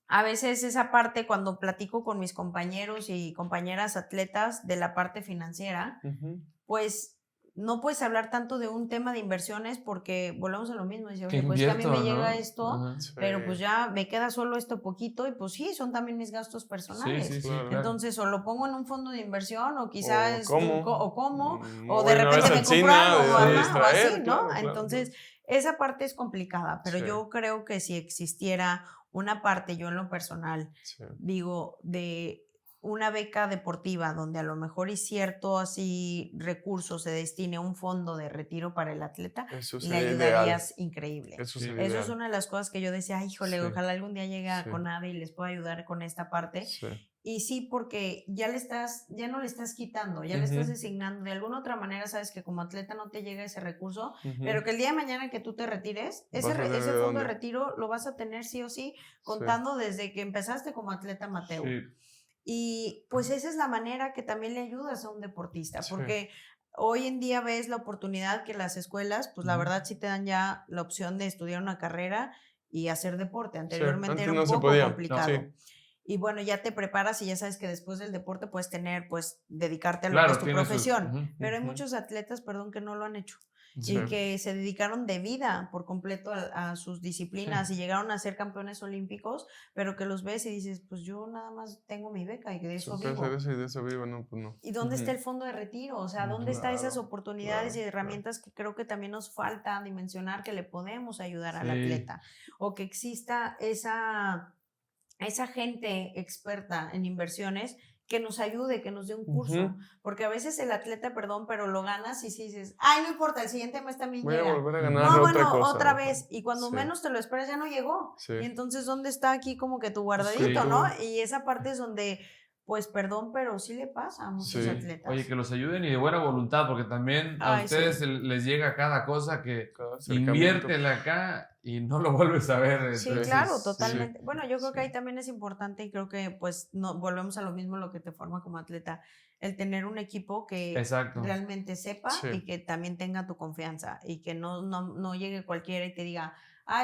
a veces esa parte, cuando platico con mis compañeros y compañeras atletas de la parte financiera, Ujú. pues no puedes hablar tanto de un tema de inversiones porque volvemos a lo mismo. Dice, Que oye, pues que a mí me invierto, llega ¿no? esto, Ajá. Sí. pero pues ya me queda solo esto poquito y pues sí, son también mis gastos personales. Sí, sí, sí, Claro. claro. Entonces, o lo pongo en un fondo de inversión o quizás como. o de repente me compro algo, de ajá, o así, ¿no? claro, claro, Entonces, esa parte es complicada, pero Sí. yo creo que si existiera una parte, yo en lo personal, Sí. digo, de una beca deportiva donde a lo mejor y cierto así recursos se destine a un fondo de retiro para el atleta, Eso le sería ideal. ayudarías increíble. Eso Sí. sería Eso ideal. es una de las cosas que yo decía, "Ay, híjole, Sí. ojalá algún día llegue a Sí. CONADE y les pueda ayudar con esta parte". Sí. Y sí, porque ya no le estás quitando, ya le estás Ujú. designando. De alguna otra manera sabes que como atleta no te llega ese recurso, Ujú. pero que el día de mañana que tú te retires, Vas a tener ese de fondo de dónde. retiro lo vas a tener sí o sí, contando desde que empezaste como atleta amateur. Sí. Y pues esa es la manera que también le ayudas a un deportista, Sí. porque hoy en día ves la oportunidad que las escuelas, pues la Ujú. verdad sí te dan ya la opción de estudiar una carrera y hacer deporte. Anteriormente antes era un no se poco podía. complicado. Sí. y bueno, ya te preparas y ya sabes que después del deporte puedes tener, pues, dedicarte a lo Claro, que es tu tiene sus- profesión. ujú, Pero hay ujú. muchos atletas, perdón, que no lo han hecho. Sí. Y que se dedicaron de vida por completo a sus disciplinas Sí. y llegaron a ser campeones olímpicos, pero que los ves y dices, pues yo nada más tengo mi beca y de eso Solo vivo. hacer eso y de eso vivo, no, pues no. ¿Y dónde está el Ujú. fondo de retiro? O sea, ¿dónde están esas Claro, oportunidades y claro. herramientas que creo que también nos falta dimensionar que le podemos ayudar al Sí. atleta? O que exista esa gente experta en inversiones que nos ayude, que nos dé un curso. Ujú. Porque a veces el atleta, perdón, pero lo ganas y sí dices, ay, no importa, el siguiente mes también Voy a llega. volver a Ujú. ganar No, otra bueno, cosa. otra ¿no? vez. Y cuando Sí. menos te lo esperas ya no llegó. Sí. Y entonces, ¿dónde está aquí como que tu guardadito, Sí. no? Y esa parte es donde, pues, perdón, pero sí le pasa a muchos Sí. atletas. Oye, que los ayuden y de buena voluntad, porque también a Ay, ustedes sí. les llega cada cosa que Cada acercamiento. inviértela acá y no lo vuelves a ver. Sí, Entonces, claro, sí. totalmente. Bueno, yo creo que Sí. ahí también es importante y creo que pues no volvemos a lo mismo lo que te forma como atleta, el tener un equipo que Exacto. realmente sepa Sí. y que también tenga tu confianza y que no llegue cualquiera y te diga,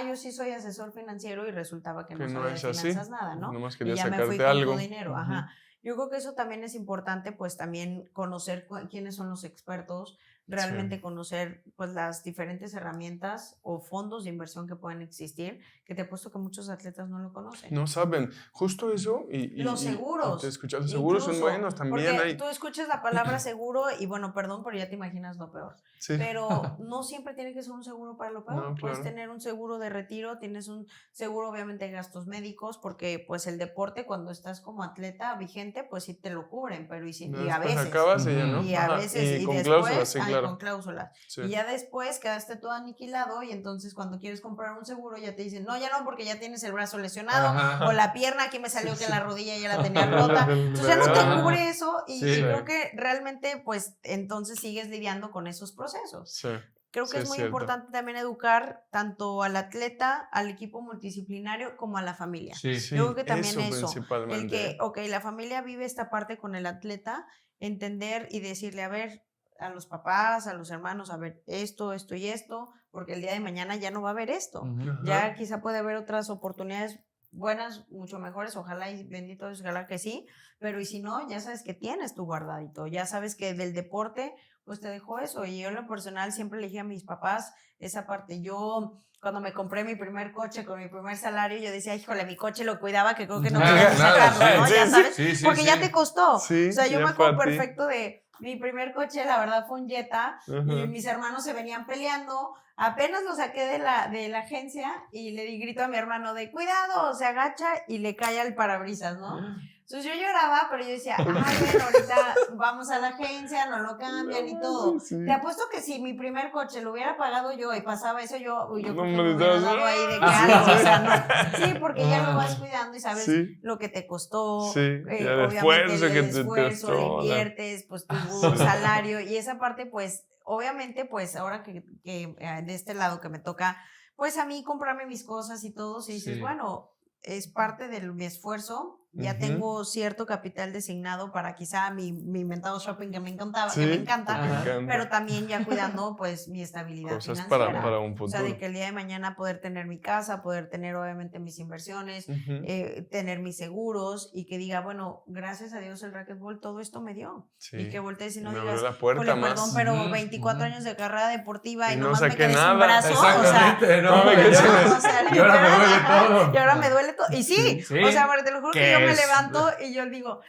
yo sí soy asesor financiero y resultaba que no Que no sabía de es así. finanzas nada, ¿no? Nomás Y quería ya me fui sacarte con algo. tu dinero, Ujú. ajá. Yo creo que eso también es importante, pues también conocer quiénes son los expertos, realmente conocer pues las diferentes herramientas o fondos de inversión que pueden existir, que te he puesto que muchos atletas no lo conocen. No saben. Justo eso. Los seguros. Y te escuchas, los seguros son incluso, buenos también. Porque Hay. tú escuchas la palabra seguro y bueno, perdón, pero ya te imaginas lo peor. Sí. Pero no siempre tiene que ser un seguro para lo peor. No, Puedes claro. tener un seguro de retiro, tienes un seguro obviamente de gastos médicos, porque pues el deporte cuando estás como atleta vigente, pues sí te lo cubren, pero y a Después veces. acabas y ya no. Y a Ajá. veces, y con después, cláusulas, sí, claro. con cláusulas. Sí. Y ya después quedaste todo aniquilado y entonces cuando quieres comprar un seguro ya te dicen, no, ya no, porque ya tienes el brazo lesionado Ajá. o la pierna, aquí me salió Sí, que sí. la rodilla ya la tenía rota. Entonces ya no te cubre eso y, Sí. y creo que realmente pues entonces sigues lidiando con esos procesos. Sí. Creo que Sí, es es muy cierto. importante también educar tanto al atleta, al equipo multidisciplinario como a la familia. Sí. Sí, Yo creo que también eso, principalmente. el que, ok, la familia vive esta parte con el atleta, entender y decirle, a ver, a los papás, a los hermanos, a ver, esto y esto, porque el día de mañana ya no va a haber esto. Ujú. Ajá. Ya quizá puede haber otras oportunidades buenas, mucho mejores, ojalá y bendito Dios, ojalá que sí, pero y si no, ya sabes que tienes tu guardadito, ya sabes que del deporte, pues te dejó eso, y yo en lo personal siempre le dije a mis papás esa parte, yo cuando me compré mi primer coche con mi primer salario, yo decía, híjole, mi coche lo cuidaba, que creo que no quería ni sacarlo, ¿no? Sí, Ya sí, sabes, sí, sí, porque sí. ya te costó, Sí, o sea, yo ya me acuerdo para ti. perfecto de mi primer coche, la verdad fue un Jetta, y Ajá. mis hermanos se venían peleando. Apenas lo saqué de la agencia y le di grito a mi hermano de cuidado, se agacha y le cae al parabrisas, ¿no? Entonces yo lloraba, pero yo decía, ay, bueno, ahorita vamos a la agencia, nos lo cambian y todo. Sí. Te apuesto que si mi primer coche lo hubiera pagado yo y pasaba eso, yo creo que No me me hubiera das- dado ahí de Sí, cara, sí. o sea, no. Sí, porque ya lo vas cuidando y sabes Sí. lo que te costó, Sí, y el obviamente esfuerzo que el te esfuerzo, le costó, inviertes, pues tu Sí. salario y esa parte, pues, obviamente, pues ahora que de este lado que me toca, pues a mí comprarme mis cosas y todo, si dices, Sí. bueno, es parte de mi esfuerzo, ya Ujú. tengo cierto capital designado para quizá mi inventado shopping que me encantaba, Sí, que me encanta, me Ajá. encanta. pero también ya cuidando pues mi estabilidad Cosas financiera. para un O futuro. sea, de que el día de mañana poder tener mi casa, poder tener obviamente mis inversiones, Ujú. tener mis seguros y que diga, bueno, gracias a Dios el racquetball todo esto me dio. Sí. Y que voltees y no Me digas, abrió la puerta "Híjole, más. perdón, pero Ujú, 24 ujú. años de carrera deportiva y Y no nomás me saqué quedé sin nada. brazo". Exactamente, no, no me ya- quedé sin o sea, y ahora me literal, duele ajá, todo. Y ahora me duele todo. Y sí, Sí. o sea, te lo juro que ¿Qué yo me es? levanto y yo digo,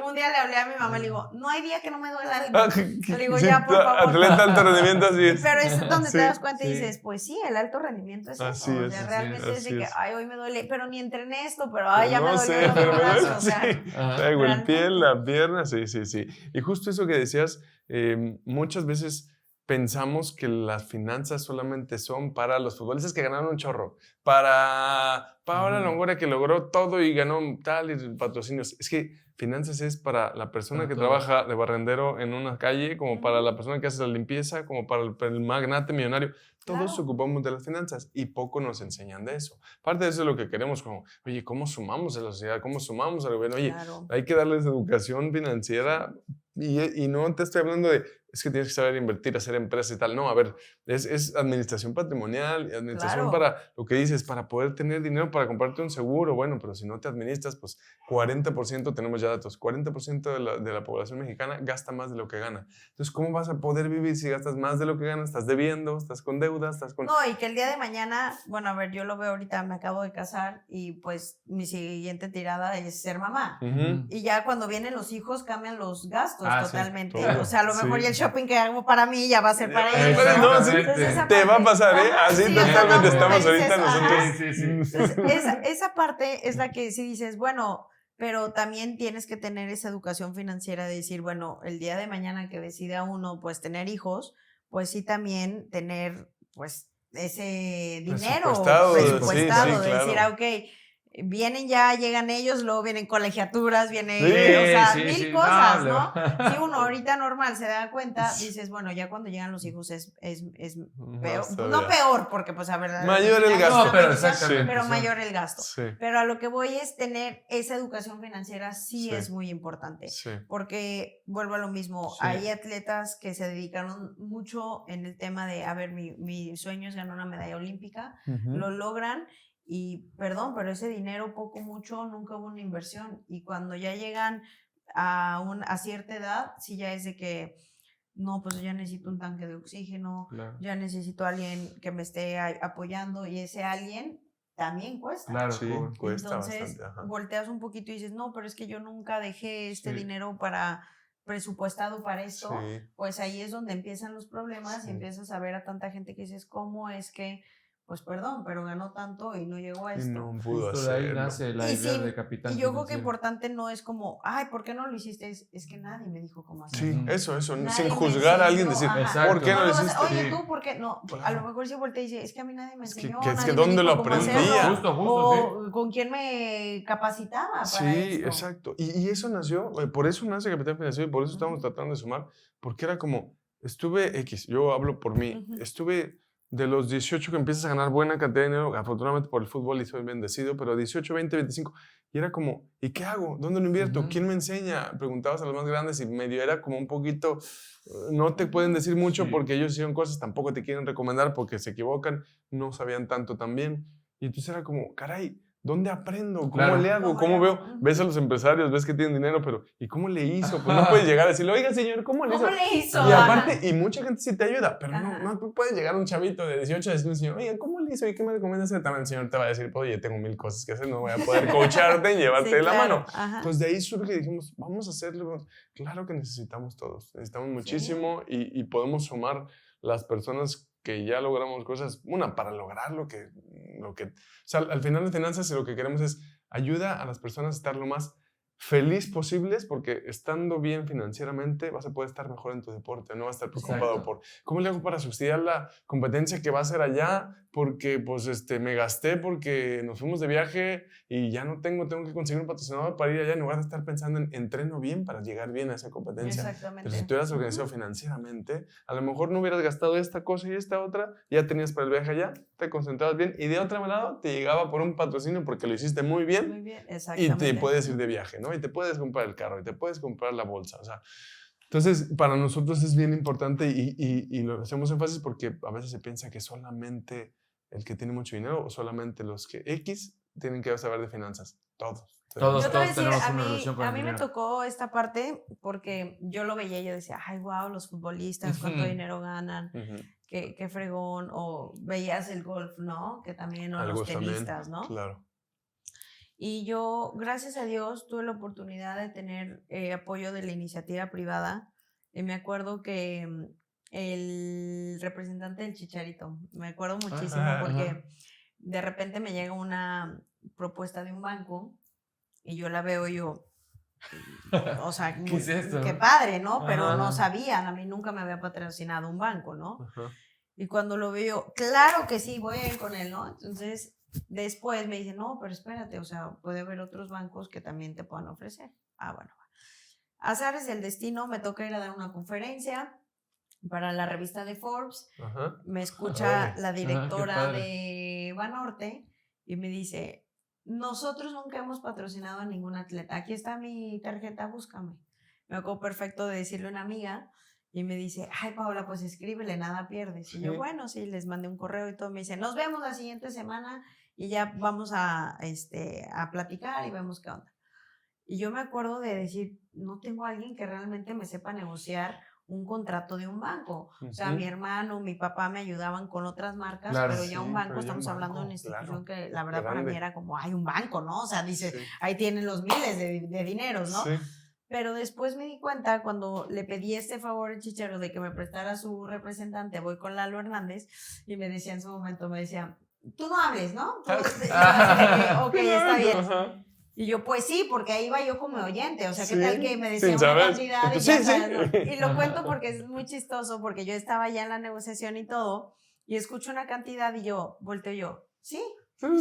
un día le hablé a mi mamá y le digo, no hay día que no me duela algo. Le digo, ya, por favor. Atleta de alto rendimiento, así es. Pero es donde Sí, te das cuenta y sí. dices, pues sí, el alto rendimiento es Así eso. es, O sea, así realmente es, es de así que, es. ay, hoy me duele, pero ni entrené esto, pero ay, ya me No dolió sé, el pero otro me brazo. duele, O sea, sí. Ajá. Traigo el pie, realmente. la pierna, sí. Y justo eso que decías, muchas veces pensamos que las finanzas solamente son para los futbolistas que ganaron un chorro, para Paola Ujú. Longoria que logró todo y ganó tal y patrocinios. Es que finanzas es para la persona Para que todo. trabaja de barrendero en una calle, como para Ujú. la persona que hace la limpieza, como para el magnate millonario. Todos Claro. ocupamos de las finanzas y poco nos enseñan de eso. Parte de eso es lo que queremos, como, oye, ¿cómo sumamos a la sociedad? ¿Cómo sumamos al gobierno? Oye, Claro. hay que darles educación financiera y no te estoy hablando de, es que tienes que saber invertir, hacer empresas y tal. No, a ver, es administración patrimonial, administración Claro. para lo que dices, para poder tener dinero para comprarte un seguro, bueno, pero si no te administras, pues 40%, tenemos ya datos, 40% de la población mexicana gasta más de lo que gana. Entonces, ¿cómo vas a poder vivir si gastas más de lo que ganas? Estás debiendo, estás con deudas, estás con... No, y que el día de mañana, bueno, a ver, yo lo veo ahorita, me acabo de casar y pues mi siguiente tirada es ser mamá. Y ya cuando vienen los hijos cambian los gastos totalmente. Sí, o sea, a lo mejor ya el shopping que hago para mí ya va a ser para ellos. No, sí, te va a pasar, ¿eh? Así sí, totalmente estamos dices, ahorita nosotros. Sí. Entonces, esa parte es la que sí dices, bueno, pero también tienes que tener esa educación financiera de decir, bueno, el día de mañana que decida uno pues tener hijos, pues sí también tener pues ese dinero presupuestado sí, de claro. decir, ok, vienen ya, llegan ellos, luego vienen colegiaturas, vienen, mil cosas, ¿no? Si uno ahorita normal se da cuenta, dices, bueno, ya cuando llegan los hijos es peor, no peor, porque pues a ver... Mayor el gasto. No, pero exactamente. Pero mayor el gasto. Sí. Pero a lo que voy es tener esa educación financiera sí es muy importante. Sí. Porque, vuelvo a lo mismo, hay atletas que se dedicaron mucho en el tema de, a ver, mi sueño es ganar una medalla olímpica, lo logran. Y perdón, pero ese dinero, poco, mucho, nunca hubo una inversión. Y cuando ya llegan a cierta edad, sí ya es de que, no, pues ya necesito un tanque de oxígeno, ya necesito a alguien que me esté apoyando. Y ese alguien también cuesta. Claro, sí, cuesta entonces, bastante. volteas un poquito y dices, no, pero es que yo nunca dejé este dinero presupuestado para esto. Pues ahí es donde empiezan los problemas y empiezas a ver a tanta gente que dices, ¿cómo es que... Pues perdón, pero ganó tanto y no llegó a esto. Y no pudo hacerlo. De ahí hacerlo. nace la idea de capitán. Y yo creo que importante no es como, ay, ¿por qué no lo hiciste? Es que nadie me dijo cómo hacerlo. Sí, eso, Nadie sin juzgar a alguien, decir, ¿por qué no lo hiciste? Oye, tú, ¿por qué? No, a lo mejor se voltea y dice, es que a mí nadie me enseñó. Es que ¿dónde lo aprendía? O con quién me capacitaba para Sí, esto. exacto. Y eso nació, por eso nace Capitán Financiero y por eso estamos tratando de sumar, porque era como, yo hablo por mí, estuve de los 18 que empiezas a ganar buena cantidad de dinero, afortunadamente por el fútbol y soy bendecido, pero 18, 20, 25, y era como, ¿y qué hago? ¿Dónde lo invierto? ¿Quién me enseña? Preguntabas a los más grandes y medio era como un poquito, no te pueden decir mucho porque ellos hicieron cosas, tampoco te quieren recomendar porque se equivocan, no sabían tanto también, y entonces era como, caray, ¿dónde aprendo? ¿Cómo le hago? ¿Cómo veo? Ves a los empresarios, ves que tienen dinero, pero ¿y cómo le hizo? Pues no puedes llegar a decirle, oiga, señor, ¿cómo le hizo? Y aparte, y mucha gente sí te ayuda, pero no puede llegar un chavito de 18 a decirle, señor, oiga, ¿cómo le hizo? ¿Y qué me recomienda hacer? También el señor te va a decir, oye, tengo 1000 cosas que hacer, no voy a poder coacharte y llevarte de la mano. Entonces de ahí surge y dijimos, vamos a hacerlo. Claro que necesitamos todos, necesitamos muchísimo y podemos sumar las personas que ya logramos cosas, para lograr lo que o sea, al final de finanzas lo que queremos es ayuda a las personas a estar lo más feliz posibles, porque estando bien financieramente vas a poder estar mejor en tu deporte, no vas a estar preocupado por cómo le hago para subsidiar la competencia que va a ser allá, porque pues me gasté porque nos fuimos de viaje y ya no tengo que conseguir un patrocinador para ir allá, en lugar de estar pensando en entreno bien para llegar bien a esa competencia. Exactamente. Pero si tú eras organizado financieramente, a lo mejor no hubieras gastado esta cosa y esta otra, ya tenías para el viaje allá, te concentrabas bien y de otro lado te llegaba por un patrocinio porque lo hiciste muy bien. Muy bien, exactamente. Y te puedes ir de viaje, ¿no? Y te puedes comprar el carro y te puedes comprar la bolsa, o sea. Entonces, para nosotros es bien importante y lo hacemos énfasis porque a veces se piensa que solamente el que tiene mucho dinero o solamente los que tienen que saber de finanzas. Todos tenemos una relación con el dinero. A mí me tocó esta parte porque yo lo veía y yo decía, ay, wow, los futbolistas, cuánto dinero ganan, qué fregón, o veías el golf, ¿no? Que también, o los tenistas, ¿no? Claro. Y yo, gracias a Dios, tuve la oportunidad de tener apoyo de la iniciativa privada. Y me acuerdo que el representante del Chicharito, me acuerdo muchísimo porque de repente me llega una propuesta de un banco y yo la veo o sea, ¿qué es esto? Qué padre, ¿no? Pero no sabían, a mí nunca me había patrocinado un banco, ¿no? Y cuando lo veo, claro que sí, voy a ir con él, ¿no? Entonces, después me dicen, no, pero espérate, o sea, puede haber otros bancos que también te puedan ofrecer. Bueno. Azares del destino, me toca ir a dar una conferencia para la revista de Forbes. Me escucha la directora de Banorte y me dice, nosotros nunca hemos patrocinado a ningún atleta. Aquí está mi tarjeta, búscame. Me acuerdo perfecto de decirle a una amiga y me dice, ay, Paola, pues escríbele, nada pierdes. Y yo, bueno, sí, les mandé un correo y todo. Me dice, nos vemos la siguiente semana y ya vamos a platicar y vemos qué onda. Y yo me acuerdo de decir, no tengo a alguien que realmente me sepa negociar un contrato de un banco. O sea, mi hermano, mi papá me ayudaban con otras marcas, Claro, pero ya un banco, estamos hablando de una institución que la verdad para mí era como, hay un banco, ¿no? O sea, dice, ahí tienen los miles de dineros, ¿no? Sí. Pero después me di cuenta cuando le pedí este favor al Chichero de que me prestara su representante, voy con Lalo Hernández, y me decía en su momento, me decía, tú no hables, ¿no? Ok, está bien. Ajá. Y yo, pues sí, porque ahí iba yo como oyente, o sea, ¿qué Sí, tal que me decía sin una saber. cantidad? Y, Sí, ya sí. sabes, ¿no? Y lo cuento porque es muy chistoso, porque yo estaba ya en la negociación y todo, y escucho una cantidad y yo, volteo yo, ¿sí?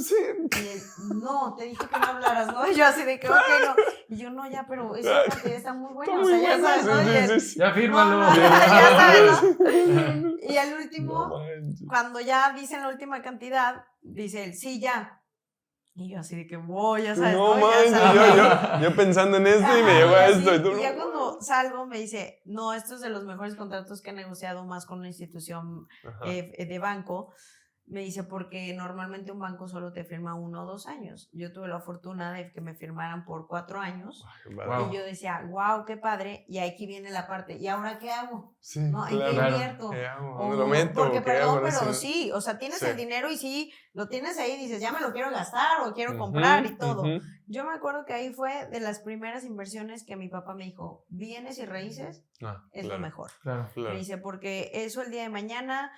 Sí. Y él, no, te dije que no hablaras, ¿no? Y yo así de que, ok, no. Y yo, no, ya, pero esa cantidad está muy buena, o sea, ya sabes, ¿no? Y él, Ya fírmalo. no, ya sabes, ¿no? Y al último, No, cuando ya dicen la última cantidad, dice él, sí, ya. Y yo así de que, wow, ya sabes, no, ¿no? manches, Ya sabes. yo pensando en esto y me Ajá, llegó a así, esto. Y tú, y ya no. cuando salgo me dice, no, esto es de los mejores contratos que he negociado más con una institución de banco. Me dice, porque normalmente un banco solo te firma 1 o 2 años. Yo tuve la fortuna de que me firmaran por 4 años. Wow. Y yo decía, wow, qué padre. Y aquí viene la parte, ¿y ahora qué hago? Sí, ¿No? ¿En qué invierto? ¿Qué hago? O, ¿Dónde lo meto? porque, ¿Qué perdón, hago? pero Sí. sí, o sea, tienes Sí. el dinero y sí, lo tienes ahí y dices, ya me lo quiero gastar o quiero comprar y todo. Yo me acuerdo que ahí fue de las primeras inversiones que mi papá me dijo, bienes y raíces es lo mejor. Claro. Me dice, porque eso el día de mañana,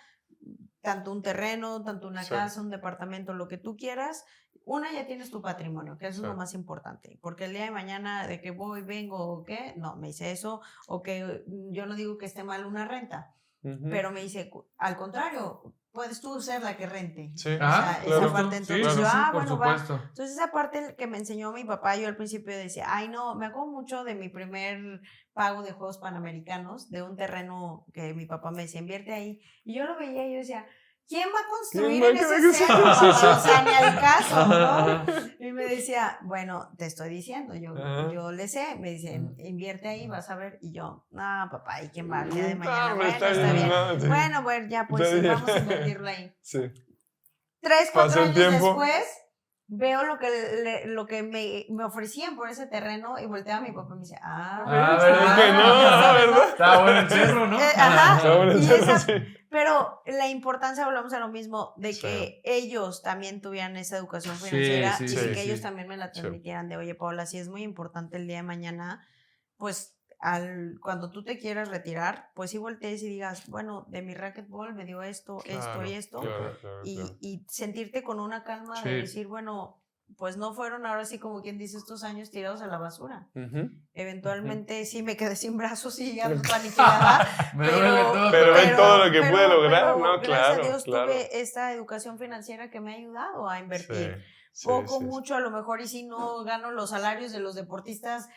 tanto un terreno, tanto una casa, un departamento, lo que tú quieras, ya tienes tu patrimonio, que eso es lo más importante, porque el día de mañana de que voy, vengo o qué, no, me dice eso, o que yo no digo que esté mal una renta, pero me dice, al contrario, puedes tú ser la que rente. Sí. O sea, claro. esa parte, entonces Sí, yo, por bueno, supuesto. va. Entonces esa parte que me enseñó mi papá, yo al principio decía, ay no, me acuerdo mucho de mi primer pago de Juegos Panamericanos, de un terreno que mi papá me decía, invierte ahí, y yo lo veía y yo decía, ¿quién va a construir en ese cerro? Sí. O sea, ni al caso, ¿no? Y me decía, bueno, te estoy diciendo, yo le sé, me dice, invierte ahí, vas a ver, y yo, no, papá, ¿y quién va el día de mañana? Bueno, está bien. Bueno, ya, pues vamos a invertirlo ahí. Sí. 3, 4 años tiempo. después, veo lo que me ofrecían por ese terreno y volteo a mi papá y me dice, ¿verdad que no? ¿Verdad? Está bueno el cerro, ¿no? Está bueno el cerro, sí. Pero la importancia, hablamos a lo mismo, de que ellos también tuvieran esa educación financiera y que ellos también me la transmitieran de, oye, Paula, sí es muy importante el día de mañana, pues cuando tú te quieras retirar, pues sí voltees y digas, bueno, de mi racquetball me dio esto, esto y esto, y sentirte con una calma de decir, bueno, pues no fueron ahora sí como quien dice estos años tirados a la basura. Eventualmente sí me quedé sin brazos y ya paniqueada, pero ven todo lo que pude lograr, ¿no? Gracias a Dios tuve esta educación financiera que me ha ayudado a invertir. Mucho, a lo mejor, y si no gano los salarios de los deportistas,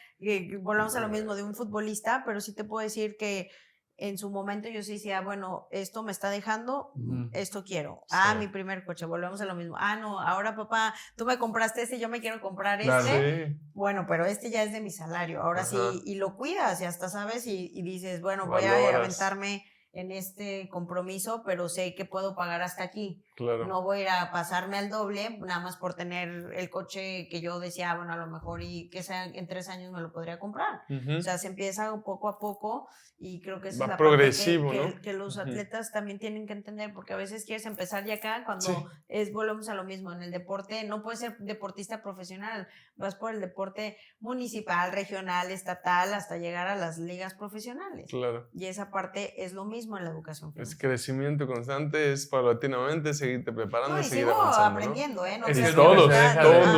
volvamos a lo mismo de un futbolista, pero sí te puedo decir que en su momento yo sí decía, bueno, esto me está dejando, esto quiero. Mi primer coche, volvemos a lo mismo. No, ahora papá, tú me compraste yo me quiero comprar este. Bueno, pero este ya es de mi salario, ahora sí, y lo cuidas y hasta sabes y dices, bueno, voy a aventarme en este compromiso, pero sé que puedo pagar hasta aquí. Claro. No voy a ir a pasarme al doble, nada más por tener el coche que yo decía, bueno, a lo mejor y que sea en 3 años me lo podría comprar. O sea, se empieza poco a poco y creo que esa es la progresivo, parte que los atletas también tienen que entender, porque a veces quieres empezar ya acá cuando volvemos a lo mismo, en el deporte no puedes ser deportista profesional, vas por el deporte municipal, regional, estatal, hasta llegar a las ligas profesionales. Claro. Y esa parte es lo mismo en la educación financiera. Es crecimiento constante, es paulatinamente seguirte preparando y seguir sigo avanzando, aprendiendo, ¿no? Es todos,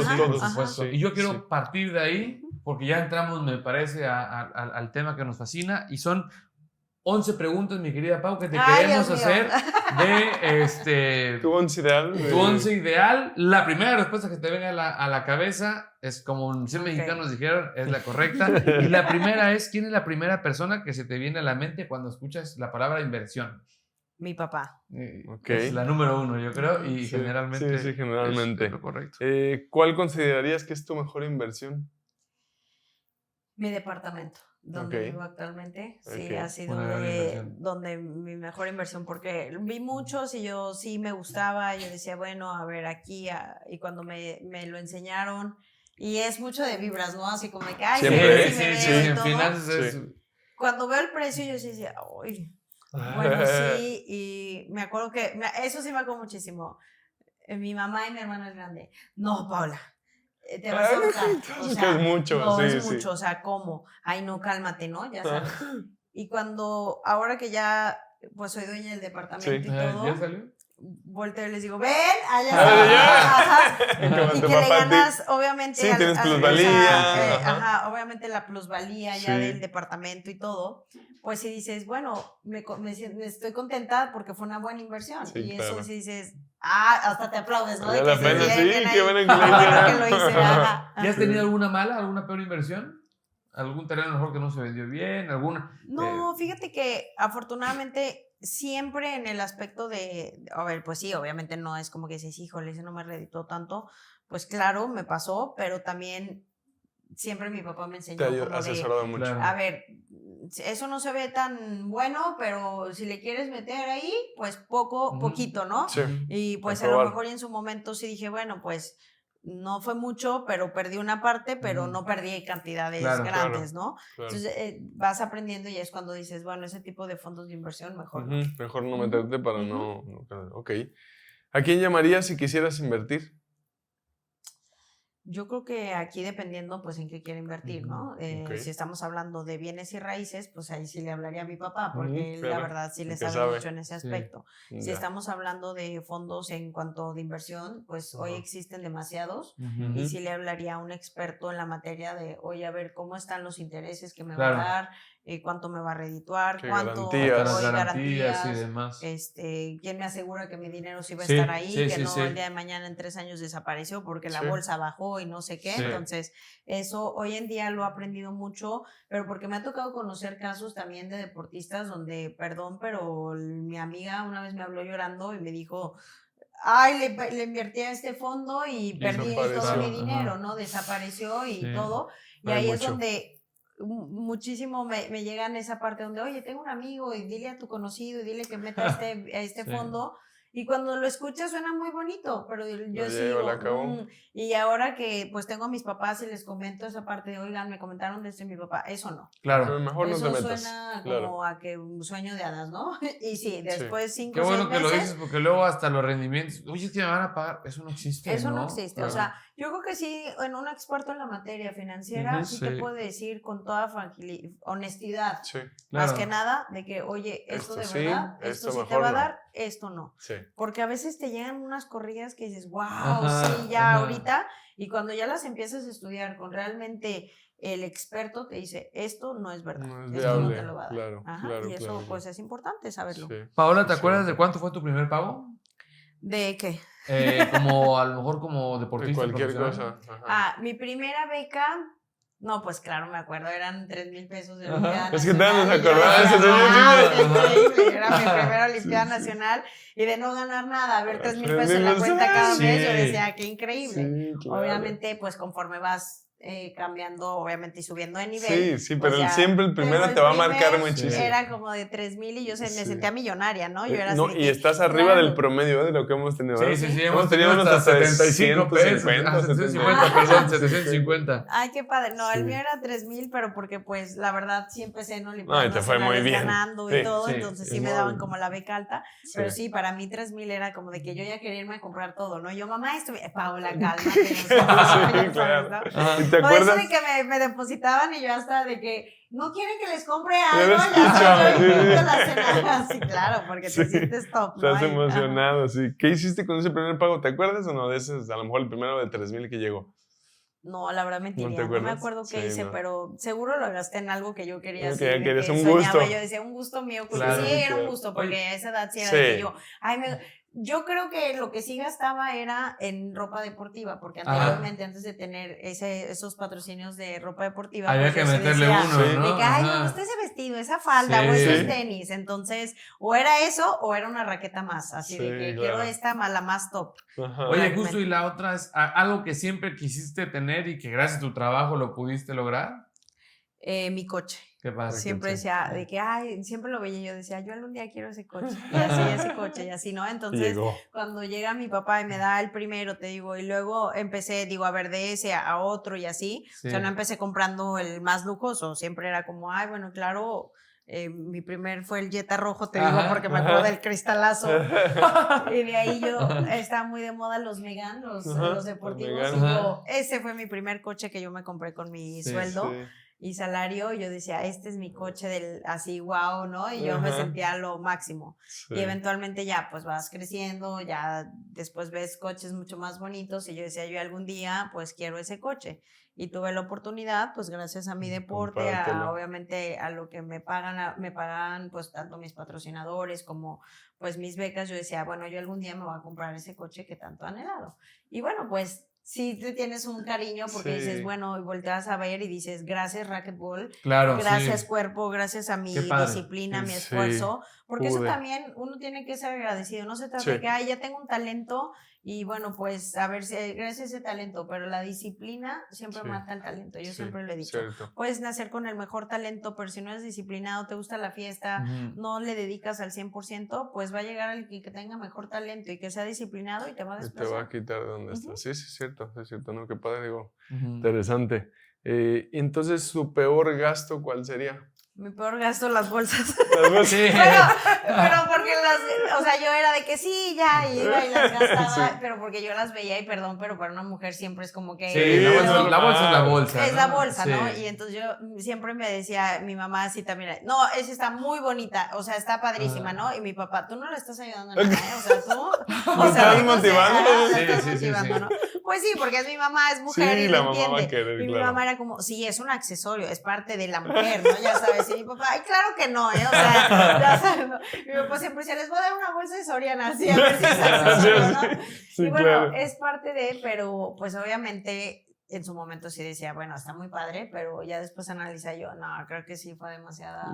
por supuesto. Y yo quiero partir de ahí, porque ya entramos, me parece, al tema que nos fascina, y son 11 preguntas, mi querida Pau, que te queremos hacer de tu 11 ideal. Tu 11 ideal. La primera respuesta que te venga a la cabeza es como 100 mexicanos dijeron, es la correcta. Y la primera es, ¿quién es la primera persona que se te viene a la mente cuando escuchas la palabra inversión? Mi papá. Es la número 1, yo creo, y generalmente, generalmente. Es lo correcto. ¿Cuál considerarías que es tu mejor inversión? Mi departamento. donde vivo actualmente. Sí, ha sido donde mi mejor inversión, porque vi muchos y yo sí me gustaba. Yo decía, bueno, a ver, aquí, y cuando me lo enseñaron, y es mucho de vibras, ¿no? Así como de que, ay, siempre, sí, en finanzas es... Cuando veo el precio, yo sí decía, uy, bueno, sí, y me acuerdo que, eso sí me acuerdo muchísimo. Mi mamá y mi hermana es grande. No, Paula, te vas a ahorcar. O sea, es mucho, no, sí, es mucho, o sea, ¿cómo? Ay, no, cálmate, ¿no? Ya sabes. Y ahora que ya, pues soy dueña del departamento y todo. ¿Ya salió? Volteo y les digo, ven, allá está. Y que le ganas, obviamente. Sí, tienes plusvalía. Obviamente la plusvalía ya del departamento y todo. Pues si dices, bueno, me estoy contenta porque fue una buena inversión. Sí, y claro. eso si dices, hasta te aplaudes, ¿no? Vale la pena, sí, qué buena que lo hice. ¿Ya has tenido alguna mala, alguna peor inversión? ¿Algún terreno mejor que no se vendió bien? ¿Alguna? No, fíjate que afortunadamente siempre en el aspecto de, a ver, pues sí, obviamente no es como que dices, híjole, ese no me reditó tanto, pues claro, me pasó, pero también siempre mi papá me enseñó como asesorado mucho. A ver, eso no se ve tan bueno, pero si le quieres meter ahí, pues poquito, ¿no? Sí. Y pues a lo mejor en su momento sí dije, bueno, pues no fue mucho, pero perdí una parte, pero no perdí cantidades grandes, ¿no? Claro. Entonces vas aprendiendo y es cuando dices, bueno, ese tipo de fondos de inversión mejor no. Mejor no meterte para no... Ok. ¿A quién llamarías si quisieras invertir? Yo creo que aquí dependiendo pues en qué quiere invertir, ¿no? Si estamos hablando de bienes y raíces, pues ahí sí le hablaría a mi papá, porque él la verdad sí le sabe mucho en ese aspecto. Sí. Si estamos hablando de fondos en cuanto de inversión, pues hoy existen demasiados y sí le hablaría a un experto en la materia de, oye, a ver, ¿cómo están los intereses que me va a dar? ¿Cuánto me va a redituar? ¿Cuánto garantías y demás? ¿Quién me asegura que mi dinero sí va a estar ahí? Que no el día de mañana en 3 años desapareció porque la bolsa bajó y no sé qué. Entonces, eso hoy en día lo he aprendido mucho, pero porque me ha tocado conocer casos también de deportistas donde, perdón, pero mi amiga una vez me habló llorando y me dijo, ay, le invertí a este fondo y perdí todo mi dinero, ¿no? Desapareció y todo. Y ahí es donde muchísimo me llegan esa parte donde, oye, tengo un amigo y dile a tu conocido y dile que meta este fondo. Y cuando lo escuchas suena muy bonito, pero yo sigo. Y ahora que pues tengo a mis papás y les comento esa parte de, oigan, me comentaron de esto mi papá, eso no. Claro, pero mejor eso no te metas. Suena como a que un sueño de hadas, ¿no? Y sí, después 5 o 6 meses. Qué bueno que meses, lo dices porque luego hasta los rendimientos, oye, es que me van a pagar, eso no existe. Eso no existe, o sea, yo creo que sí, en un experto en la materia financiera sí te puede decir con toda honestidad, más que nada, de que, oye, esto de verdad, esto sí te va a dar, esto no. Porque a veces te llegan unas corridas que dices, wow, ahorita, y cuando ya las empiezas a estudiar con realmente el experto te dice, esto no es verdad, no es esto viable, no te lo va a dar. Y eso pues es importante saberlo. Paola, ¿te acuerdas de cuánto fue tu primer pago? ¿De qué? Como a lo mejor como deportista. De cualquier cosa. Mi primera beca, no, pues claro, me acuerdo, eran 3,000 pesos de Olimpiada Nacional. Es que te nos acordabas. Increíble, era mi primera Olimpiada Nacional y de no ganar nada, ver 3,000 pesos en la cuenta cada mes, yo decía, qué increíble. Sí, claro. Obviamente, pues conforme vas cambiando, obviamente, y subiendo de nivel. Sí, pero siempre el primero te va a marcar muchísimo. Era como de 3,000 y yo me sentía millonaria, ¿no? Yo era y estás arriba del promedio de lo que hemos tenido. Sí, hemos tenido unos hasta 75 pesos. 750. Ay, qué padre. No, el mío era 3,000, pero porque pues la verdad sí empecé en Olimpiadas te fue muy bien. Ganando y todo, entonces sí me daban como la beca alta, pero sí, para mí 3,000 era como de que yo ya quería irme a comprar todo, ¿no? Yo, mamá, Paola, calma. Claro. ¿Te acuerdas? Por eso de que me depositaban y yo hasta de que no quieren que les compre algo, sí, claro, porque te sientes top. Estás emocionado, sí. ¿Qué hiciste con ese primer pago? ¿Te acuerdas o no? De ese, a lo mejor el primero de 3,000 que llegó. No, la verdad mentiría, no me acuerdo qué hice, pero seguro lo gasté en algo que yo quería hacer. Que querías un gusto. Yo decía, un gusto mío. Claro, sí, era un gusto, porque a esa edad sí era de que yo creo que lo que sí gastaba era en ropa deportiva, porque anteriormente, antes de tener esos patrocinios de ropa deportiva, había que meterle uno, ¿no? De que, ay, me gusta ese vestido, esa falda, o esos tenis. Entonces, o era eso, o era una raqueta más, así de que quiero esta, la más top. Oye, justo, y la otra es algo que siempre quisiste tener y que gracias a tu trabajo lo pudiste lograr. Mi coche. ¿Qué pasa? Siempre decía de que, siempre lo veía y yo decía, yo algún día quiero ese coche. Y así, ese coche, y así, ¿no? Entonces, cuando llega mi papá y me da el primero, te digo, y luego empecé, a ver, de ese a otro y así. Sí. O sea, no empecé comprando el más lujoso. Siempre era como, bueno, claro, mi primer fue el Jetta rojo, te digo, porque me acuerdo del cristalazo. Y de ahí estaba muy de moda los Megane, los deportivos. Y ese fue mi primer coche que yo me compré con mi sueldo. Sí. Y salario, yo decía, este es mi coche así, wow, ¿no? Y yo me sentía lo máximo. Sí. Y eventualmente ya, pues vas creciendo, ya después ves coches mucho más bonitos y yo decía, yo algún día, pues quiero ese coche. Y tuve la oportunidad, pues gracias a mi deporte, obviamente a lo que me pagan pues tanto mis patrocinadores como pues mis becas, yo decía, bueno, yo algún día me voy a comprar ese coche que tanto he anhelado. Y bueno, pues sí te tienes un cariño porque dices, bueno, y volteas a ver y dices, gracias racquetball, gracias cuerpo, gracias a mi disciplina, mi esfuerzo, porque eso también uno tiene que ser agradecido, no se trata de que, ya tengo un talento y bueno, pues a ver, gracias a ese talento, pero la disciplina siempre mata el talento, yo siempre lo he dicho, puedes nacer con el mejor talento, pero si no eres disciplinado, te gusta la fiesta, no le dedicas al 100%, pues va a llegar alguien que tenga mejor talento y que sea disciplinado y te va a desplazar. Y te va a quitar de donde estás. Sí, es cierto, ¿no? Qué padre, digo, interesante. Entonces, ¿su peor gasto cuál sería? Mi peor gasto, las bolsas. Las bolsas. Sí. pero porque o sea, yo era de que sí, ya iba y las gastaba, pero porque yo las veía y perdón, pero para una mujer siempre es como que... Sí, la bolsa es la bolsa. Es la bolsa, ¿no? Y entonces yo siempre me decía, mi mamá así también, no, esa está muy bonita, o sea, está padrísima, ¿no? Y mi papá, tú no le estás ayudando a nada, ¿eh? O sea, tú... ¿Me estás motivando? Sí, ¿no? Pues sí, porque es mi mamá, es mujer y lo entiende. Y mi mamá era como, sí, es un accesorio, es parte de la mujer, ¿no? Ya sabes. Y mi papá, claro que no, ¿eh? O sea, ya sabes, ¿no? Mi papá siempre decía, les voy a dar una bolsa de Soriana, así, a ver si es accesorio, ¿no? Sí, y bueno, es parte de, pero pues obviamente en su momento sí decía, bueno, está muy padre, pero ya después analiza yo, no, creo que sí fue demasiada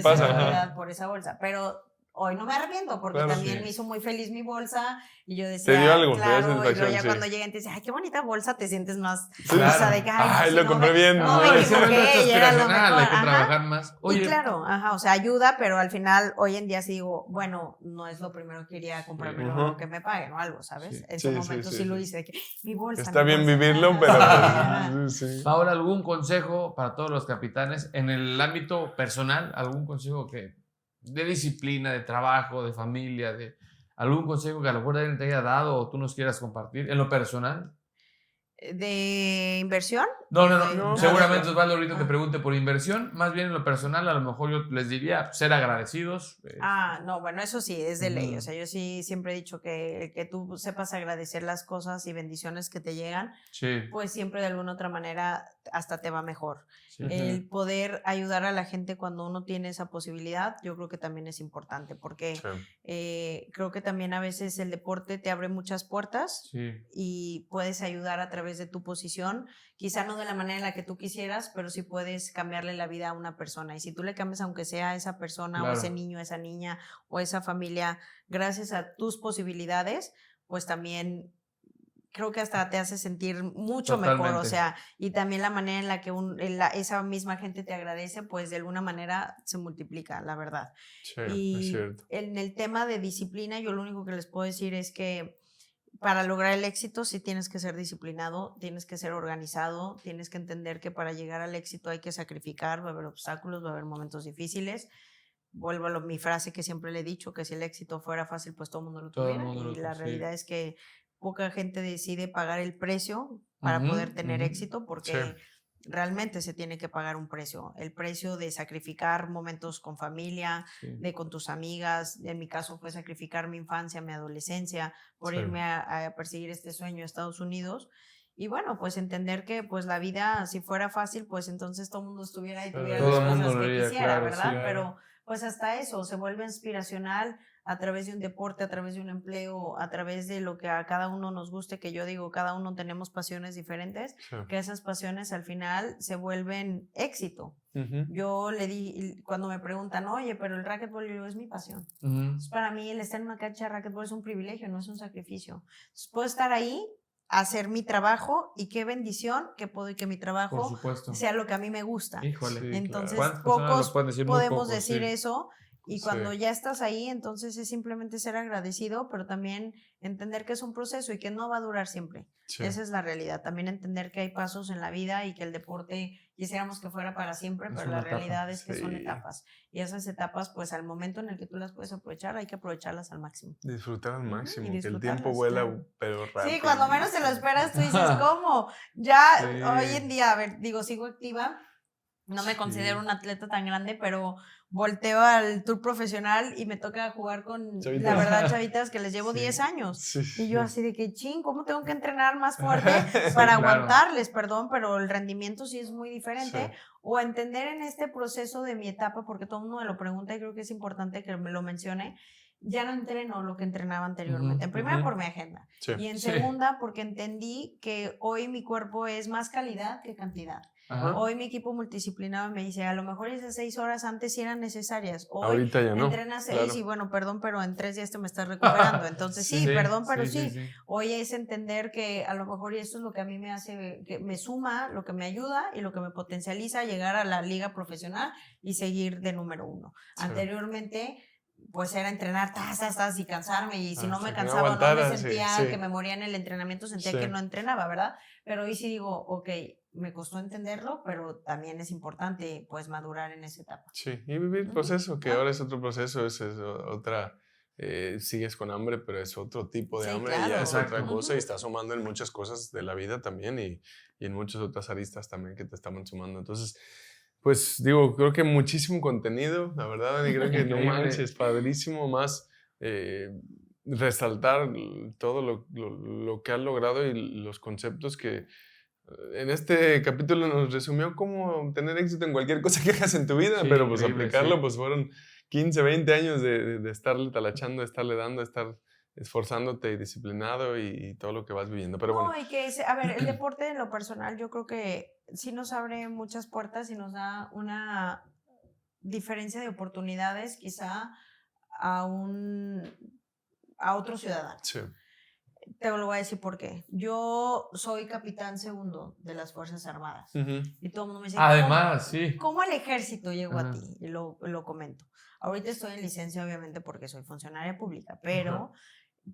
pasa por esa bolsa, pero hoy no me arrepiento porque también me hizo muy feliz mi bolsa y yo decía, te dio algo, claro, y luego ya cuando llegan te dicen, ay, qué bonita bolsa, te sientes más, o sea, de que, ay, lo compré bien. No, me equivoqué y era lo mejor. Hay que trabajar más. Oye, y claro, o sea, ayuda, pero al final, hoy en día sí digo, bueno, no es lo primero que quería comprarme, lo que me paguen o algo, ¿sabes? En su momento sí lo hice, de que mi bolsa. Está bien vivirlo, pero... Paola, ¿algún consejo para todos los capitanes en el ámbito personal? ¿Algún consejo de disciplina, de trabajo, de familia, de algún consejo que a lo mejor alguien te haya dado o tú nos quieras compartir en lo personal? ¿De inversión? No. Seguramente Osvaldo ahorita te pregunte por inversión. Más bien en lo personal, a lo mejor yo les diría ser agradecidos. No, bueno, eso sí, es de ley. O sea, yo sí siempre he dicho que tú sepas agradecer las cosas y bendiciones que te llegan, pues siempre de alguna otra manera hasta te va mejor. Sí. El poder ayudar a la gente cuando uno tiene esa posibilidad, yo creo que también es importante, porque creo que también a veces el deporte te abre muchas puertas y puedes ayudar a través de tu posición, quizá no de la manera en la que tú quisieras, pero sí puedes cambiarle la vida a una persona. Y si tú le cambias, aunque sea a esa persona o ese niño, esa niña o esa familia, gracias a tus posibilidades, pues también creo que hasta te hace sentir mucho mejor, o sea, y también la manera en la que esa misma gente te agradece, pues de alguna manera se multiplica, la verdad. Sí, y es cierto. En el tema de disciplina, yo lo único que les puedo decir es que para lograr el éxito sí tienes que ser disciplinado, tienes que ser organizado, tienes que entender que para llegar al éxito hay que sacrificar, va a haber obstáculos, va a haber momentos difíciles. Vuelvo a mi frase que siempre le he dicho, que si el éxito fuera fácil, pues todo el mundo lo tuviera. Y la realidad es que poca gente decide pagar el precio para poder tener éxito, porque realmente se tiene que pagar un precio. El precio de sacrificar momentos con familia, de con tus amigas. En mi caso fue sacrificar mi infancia, mi adolescencia, por irme a perseguir este sueño a Estados Unidos. Y bueno, pues entender que pues la vida, si fuera fácil, pues entonces todo el mundo estuviera y tuviera las cosas que quisiera, ¿verdad? Pero pues hasta eso, se vuelve inspiracional a través de un deporte, a través de un empleo, a través de lo que a cada uno nos guste, que yo digo, cada uno tenemos pasiones diferentes, que esas pasiones al final se vuelven éxito. Yo le di, cuando me preguntan, oye, pero el racquetball es mi pasión. Entonces, para mí el estar en una cancha de racquetball es un privilegio, no es un sacrificio. Entonces, puedo estar ahí hacer mi trabajo y qué bendición que mi Por trabajo supuesto. sea lo que a mí me gusta. Híjole. Sí, Entonces, ¿Cuántas personas pocos lo pueden decir? Muy podemos pocos, decir sí. eso. Y Sí. cuando ya estás ahí, entonces es simplemente ser agradecido, pero también entender que es un proceso y que no va a durar siempre. Sí. Esa es la realidad. También entender que hay pasos en la vida y que el deporte quisiéramos que fuera para siempre, Es pero una la etapa. realidad es que son Sí. etapas. Y esas etapas, pues al momento en el que tú las puedes aprovechar, hay que aprovecharlas al máximo. Disfrutar al Ujú, máximo, y que el tiempo disfrutarlas, vuela, claro. pero rápido. Sí, cuando menos te lo esperas, tú dices, ¿cómo? Ya Sí. hoy en día, a ver, digo, sigo activa. No me Sí. considero una atleta tan grande, pero volteo al tour profesional y me toca jugar con, Chavitas. la verdad, chavitas que les llevo Sí. 10 años. Sí, Y yo sí. así de que, ching, ¿cómo tengo que entrenar más fuerte Sí, para claro. aguantarles? Perdón, pero el rendimiento sí es muy diferente. Sí. O entender en este proceso de mi etapa, porque todo el mundo me lo pregunta y creo que es importante que me lo mencione, ya no entreno lo que entrenaba anteriormente. En primera, por mi agenda. Sí. Y en Sí. segunda, porque entendí que hoy mi cuerpo es más calidad que cantidad. Ajá. Hoy mi equipo multidisciplinario me dice, a lo mejor esas 6 horas antes sí eran necesarias. Hoy Ahorita ya no. entrenas 6 claro. y bueno, perdón, pero en 3 días te me estás recuperando. Entonces sí, perdón, pero sí. Hoy es entender que a lo mejor esto es lo que a mí me hace, que me suma, lo que me ayuda y lo que me potencializa a llegar a la liga profesional y seguir de número 1. Sí. Anteriormente pues era entrenar y cansarme y si no me Hasta que no cansaba no me aguantara, sí, sentía sí. que me moría en el entrenamiento, sentía Sí. que no entrenaba, ¿verdad? Pero hoy sí digo, ok, me costó entenderlo, pero también es importante pues madurar en esa etapa. Sí, y vivir el proceso, que Ah. ahora es otro proceso, es otra, sigues con hambre, pero es otro tipo de Sí, hambre, claro. ya es otra Exacto. cosa y estás sumando en muchas cosas de la vida también y en muchas otras aristas también que te estaban sumando. Entonces, pues digo, creo que muchísimo contenido, la verdad, Dani, creo que no Increíble. manches, padrísimo más resaltar todo lo que has logrado y los conceptos que en este capítulo nos resumió cómo tener éxito en cualquier cosa que hagas en tu vida, Sí, pero pues increíble, aplicarlo, sí. pues fueron 15, 20 años de estarle talachando, de estarle dando, de estar esforzándote y disciplinado y todo lo que vas viviendo. Pero bueno, No, y que, a ver, el deporte en lo personal yo creo que sí nos abre muchas puertas y nos da una diferencia de oportunidades quizá a otro ciudadano. sí. Te lo voy a decir por qué. Yo soy capitán segundo de las Fuerzas Armadas. Ujú. Y todo el mundo me dice, Además, sí. ¿cómo el ejército llegó a Ajá. ti? Y lo comento. Ahorita estoy en licencia, obviamente, porque soy funcionaria pública, pero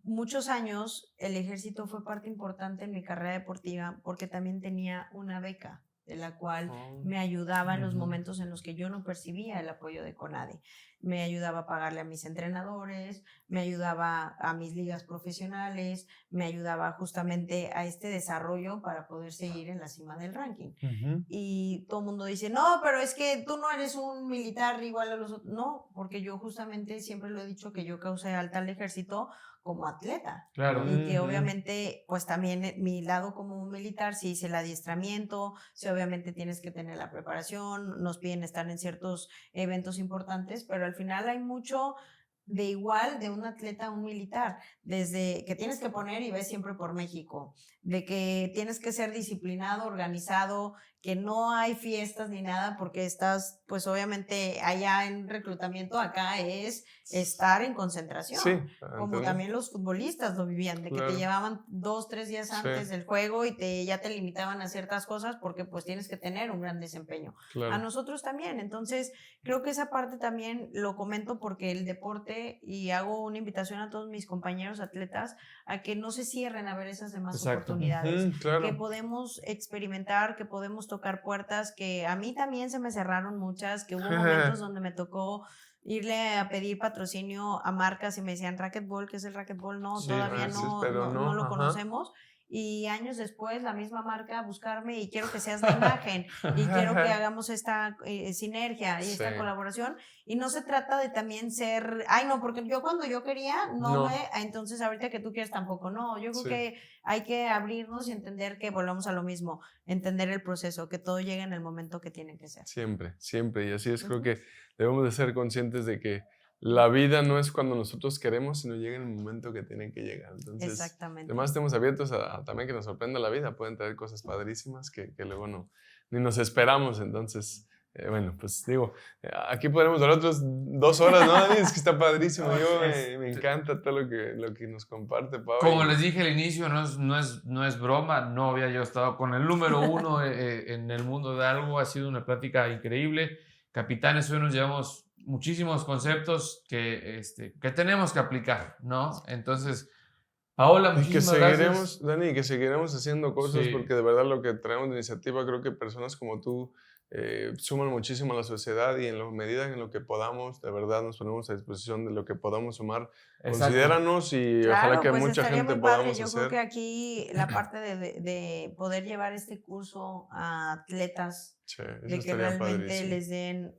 muchos años el ejército fue parte importante en mi carrera deportiva porque también tenía una beca de la cual me ayudaba en los Ujú. momentos en los que yo no percibía el apoyo de CONADE. Me ayudaba a pagarle a mis entrenadores, me ayudaba a mis ligas profesionales, me ayudaba justamente a este desarrollo para poder seguir en la cima del ranking. Ujú. Y todo el mundo dice, no, pero es que tú no eres un militar igual a los otros. No, porque yo justamente siempre lo he dicho que yo causé alta al ejército como atleta. Claro. Y que Ujú. obviamente, pues también mi lado como un militar, sí hice el adiestramiento, sí obviamente tienes que tener la preparación, nos piden estar en ciertos eventos importantes, pero al final hay mucho de igual de un atleta a un militar, desde que tienes que poner y ves siempre por México, de que tienes que ser disciplinado, organizado, que no hay fiestas ni nada porque estás, pues obviamente allá en reclutamiento, acá es estar en concentración. Sí, Como entender. también los futbolistas lo vivían, de que Claro. te llevaban 2, 3 días antes Sí. del juego y ya te limitaban a ciertas cosas porque pues tienes que tener un gran desempeño. Claro. A nosotros también, entonces creo que esa parte también lo comento porque el deporte, y hago una invitación a todos mis compañeros atletas a que no se cierren a ver esas demás Exacto. oportunidades, Ujú, claro. que podemos experimentar, que podemos tocar puertas, que a mí también se me cerraron muchas, que hubo momentos donde me tocó irle a pedir patrocinio a marcas y me decían racquetball, ¿qué es el racquetball? No, Sí, todavía pues, no, pero no lo ajá. conocemos. Y años después la misma marca buscarme y quiero que seas la imagen y quiero que hagamos esta sinergia y esta Sí. colaboración. Y no se trata de también ser, ay no, porque yo cuando yo quería No. entonces ahorita que tú quieres tampoco. No, yo creo Sí. que hay que abrirnos y entender que volvamos a lo mismo, entender el proceso, que todo llega en el momento que tiene que ser. Siempre, siempre. Y así es, creo Ujú. que debemos de ser conscientes de que la vida no es cuando nosotros queremos, sino llega en el momento que tiene que llegar. Entonces, Exactamente. además estemos abiertos a también que nos sorprenda la vida. Pueden traer cosas padrísimas que luego ni nos esperamos. Entonces, Bueno, pues digo, aquí podremos dar otras 2 horas, ¿no, Dani? Es que está padrísimo. Me encanta todo lo que nos comparte, Pau. Como les dije al inicio, no es broma, no había yo estado con el número 1 en el mundo de algo, ha sido una plática increíble. Capitanes, hoy nos llevamos muchísimos conceptos que tenemos que aplicar, ¿no? Entonces, Paola, muchísimas gracias. Dani, que seguiremos haciendo cosas, sí, porque de verdad lo que traemos de iniciativa, creo que personas como tú suman muchísimo a la sociedad, y en la medida en lo que podamos, de verdad nos ponemos a disposición de lo que podamos sumar. Exacto. Considéranos y claro, ojalá que pues mucha gente podamos hacer. Yo creo que aquí la parte de poder llevar este curso a atletas, sí, de que realmente padrísimo. Les den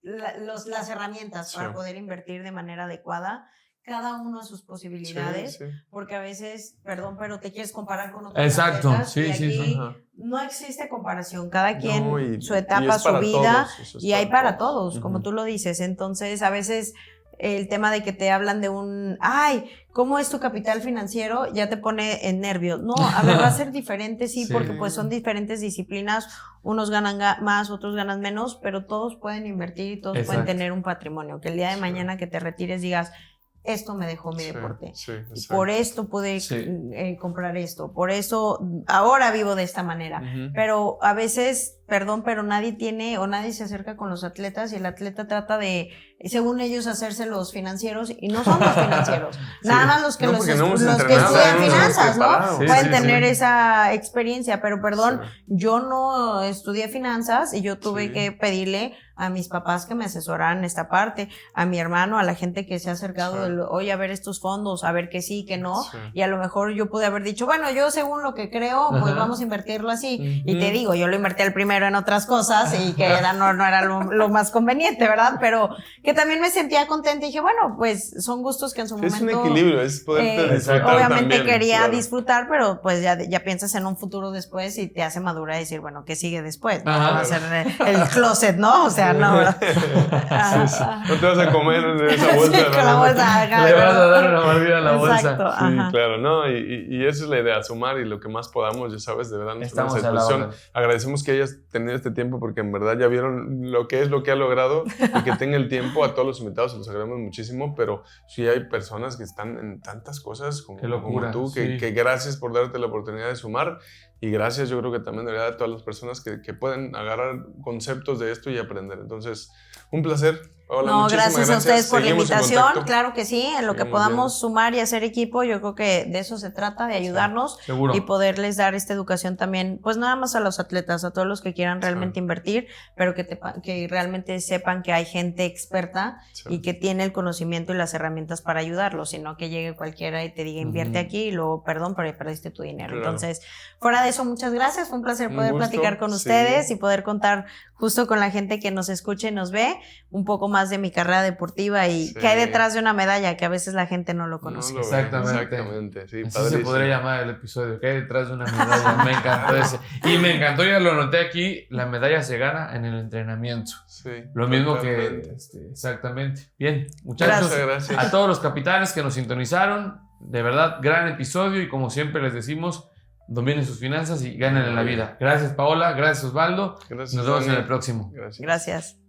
las herramientas, sí, para poder invertir de manera adecuada, cada uno a sus posibilidades, sí, sí. Porque a veces, perdón, pero te quieres comparar con otros. Exacto, atletas, sí, y sí, aquí sí. No existe comparación, cada quien su etapa, su vida, y hay para todos, como tú lo dices. Entonces, a veces el tema de que te hablan de ¿cómo es tu capital financiero? Ya te pone en nervios. No, a ver, va a ser diferente, sí, porque pues son diferentes disciplinas, unos ganan más, otros ganan menos, pero todos pueden invertir y todos pueden tener un patrimonio, que el día de mañana que te retires digas, esto me dejó mi deporte, por esto pude comprar esto, por eso ahora vivo de esta manera, pero a veces, perdón, pero nadie tiene o nadie se acerca con los atletas, y el atleta trata de, según ellos, hacerse los financieros, y no son los financieros, nada más los que estudian finanzas, ¿no? Pueden tener esa experiencia, pero perdón, yo no estudié finanzas y yo tuve que pedirle a mis papás que me asesoraran esta parte, a mi hermano, a la gente que se ha acercado, oye, a ver estos fondos, a ver que sí, que no, y a lo mejor yo pude haber dicho, bueno, yo según lo que creo, pues vamos a invertirlo así, y te digo, yo lo invertí al primero en otras cosas, y que no era lo más conveniente, ¿verdad? Pero que también me sentía contenta, y dije, bueno, pues son gustos que en su momento... Es un equilibrio, es poderte disfrutar obviamente también, quería disfrutar, pero pues ya piensas en un futuro después, y te hace madurar y decir, bueno, ¿qué sigue después? ¿No? Va a ser el closet, ¿no? O sea, no. No te vas a comer en esa bolsa. Con la bolsa. Le vas a dar una mordida a la bolsa. Exacto, sí, claro, ¿no? Y esa es la idea, sumar, y lo que más podamos, ya sabes, de verdad, nos ponemos a disposición. Agradecemos que hayas tenido este tiempo, porque en verdad ya vieron lo que ha logrado, y que tenga el tiempo. A todos los invitados se los agradecemos muchísimo, pero sí hay personas que están en tantas cosas como tú, que gracias por darte la oportunidad de sumar. Y gracias, yo creo que también de verdad a todas las personas que pueden agarrar conceptos de esto y aprender. Entonces, un placer. Hola, gracias a ustedes por la invitación. Claro que sí, en lo que podamos sumar y hacer equipo, yo creo que de eso se trata, de ayudarnos y poderles dar esta educación también, pues nada más a los atletas, a todos los que quieran realmente invertir, pero que realmente sepan que hay gente experta y que tiene el conocimiento y las herramientas para ayudarlos, sino que llegue cualquiera y te diga invierte aquí y luego perdón, pero perdiste tu dinero. Entonces, fuera de eso, muchas gracias, fue un placer poder platicar con ustedes y poder contar justo con la gente que nos escuche y nos ve un poco más de mi carrera deportiva y qué hay detrás de una medalla, que a veces la gente no lo conoce. Exactamente. Sí, así se podría llamar el episodio, qué hay detrás de una medalla. Me encantó ese. Y me encantó, ya lo noté aquí, la medalla se gana en el entrenamiento. Lo mismo que... exactamente. Bien, muchachos, gracias. A todos los capitanes que nos sintonizaron, de verdad, gran episodio, y como siempre les decimos, dominen sus finanzas y ganen en la vida. Gracias, Paola. Gracias, Osvaldo. Nos vemos en el próximo. Gracias.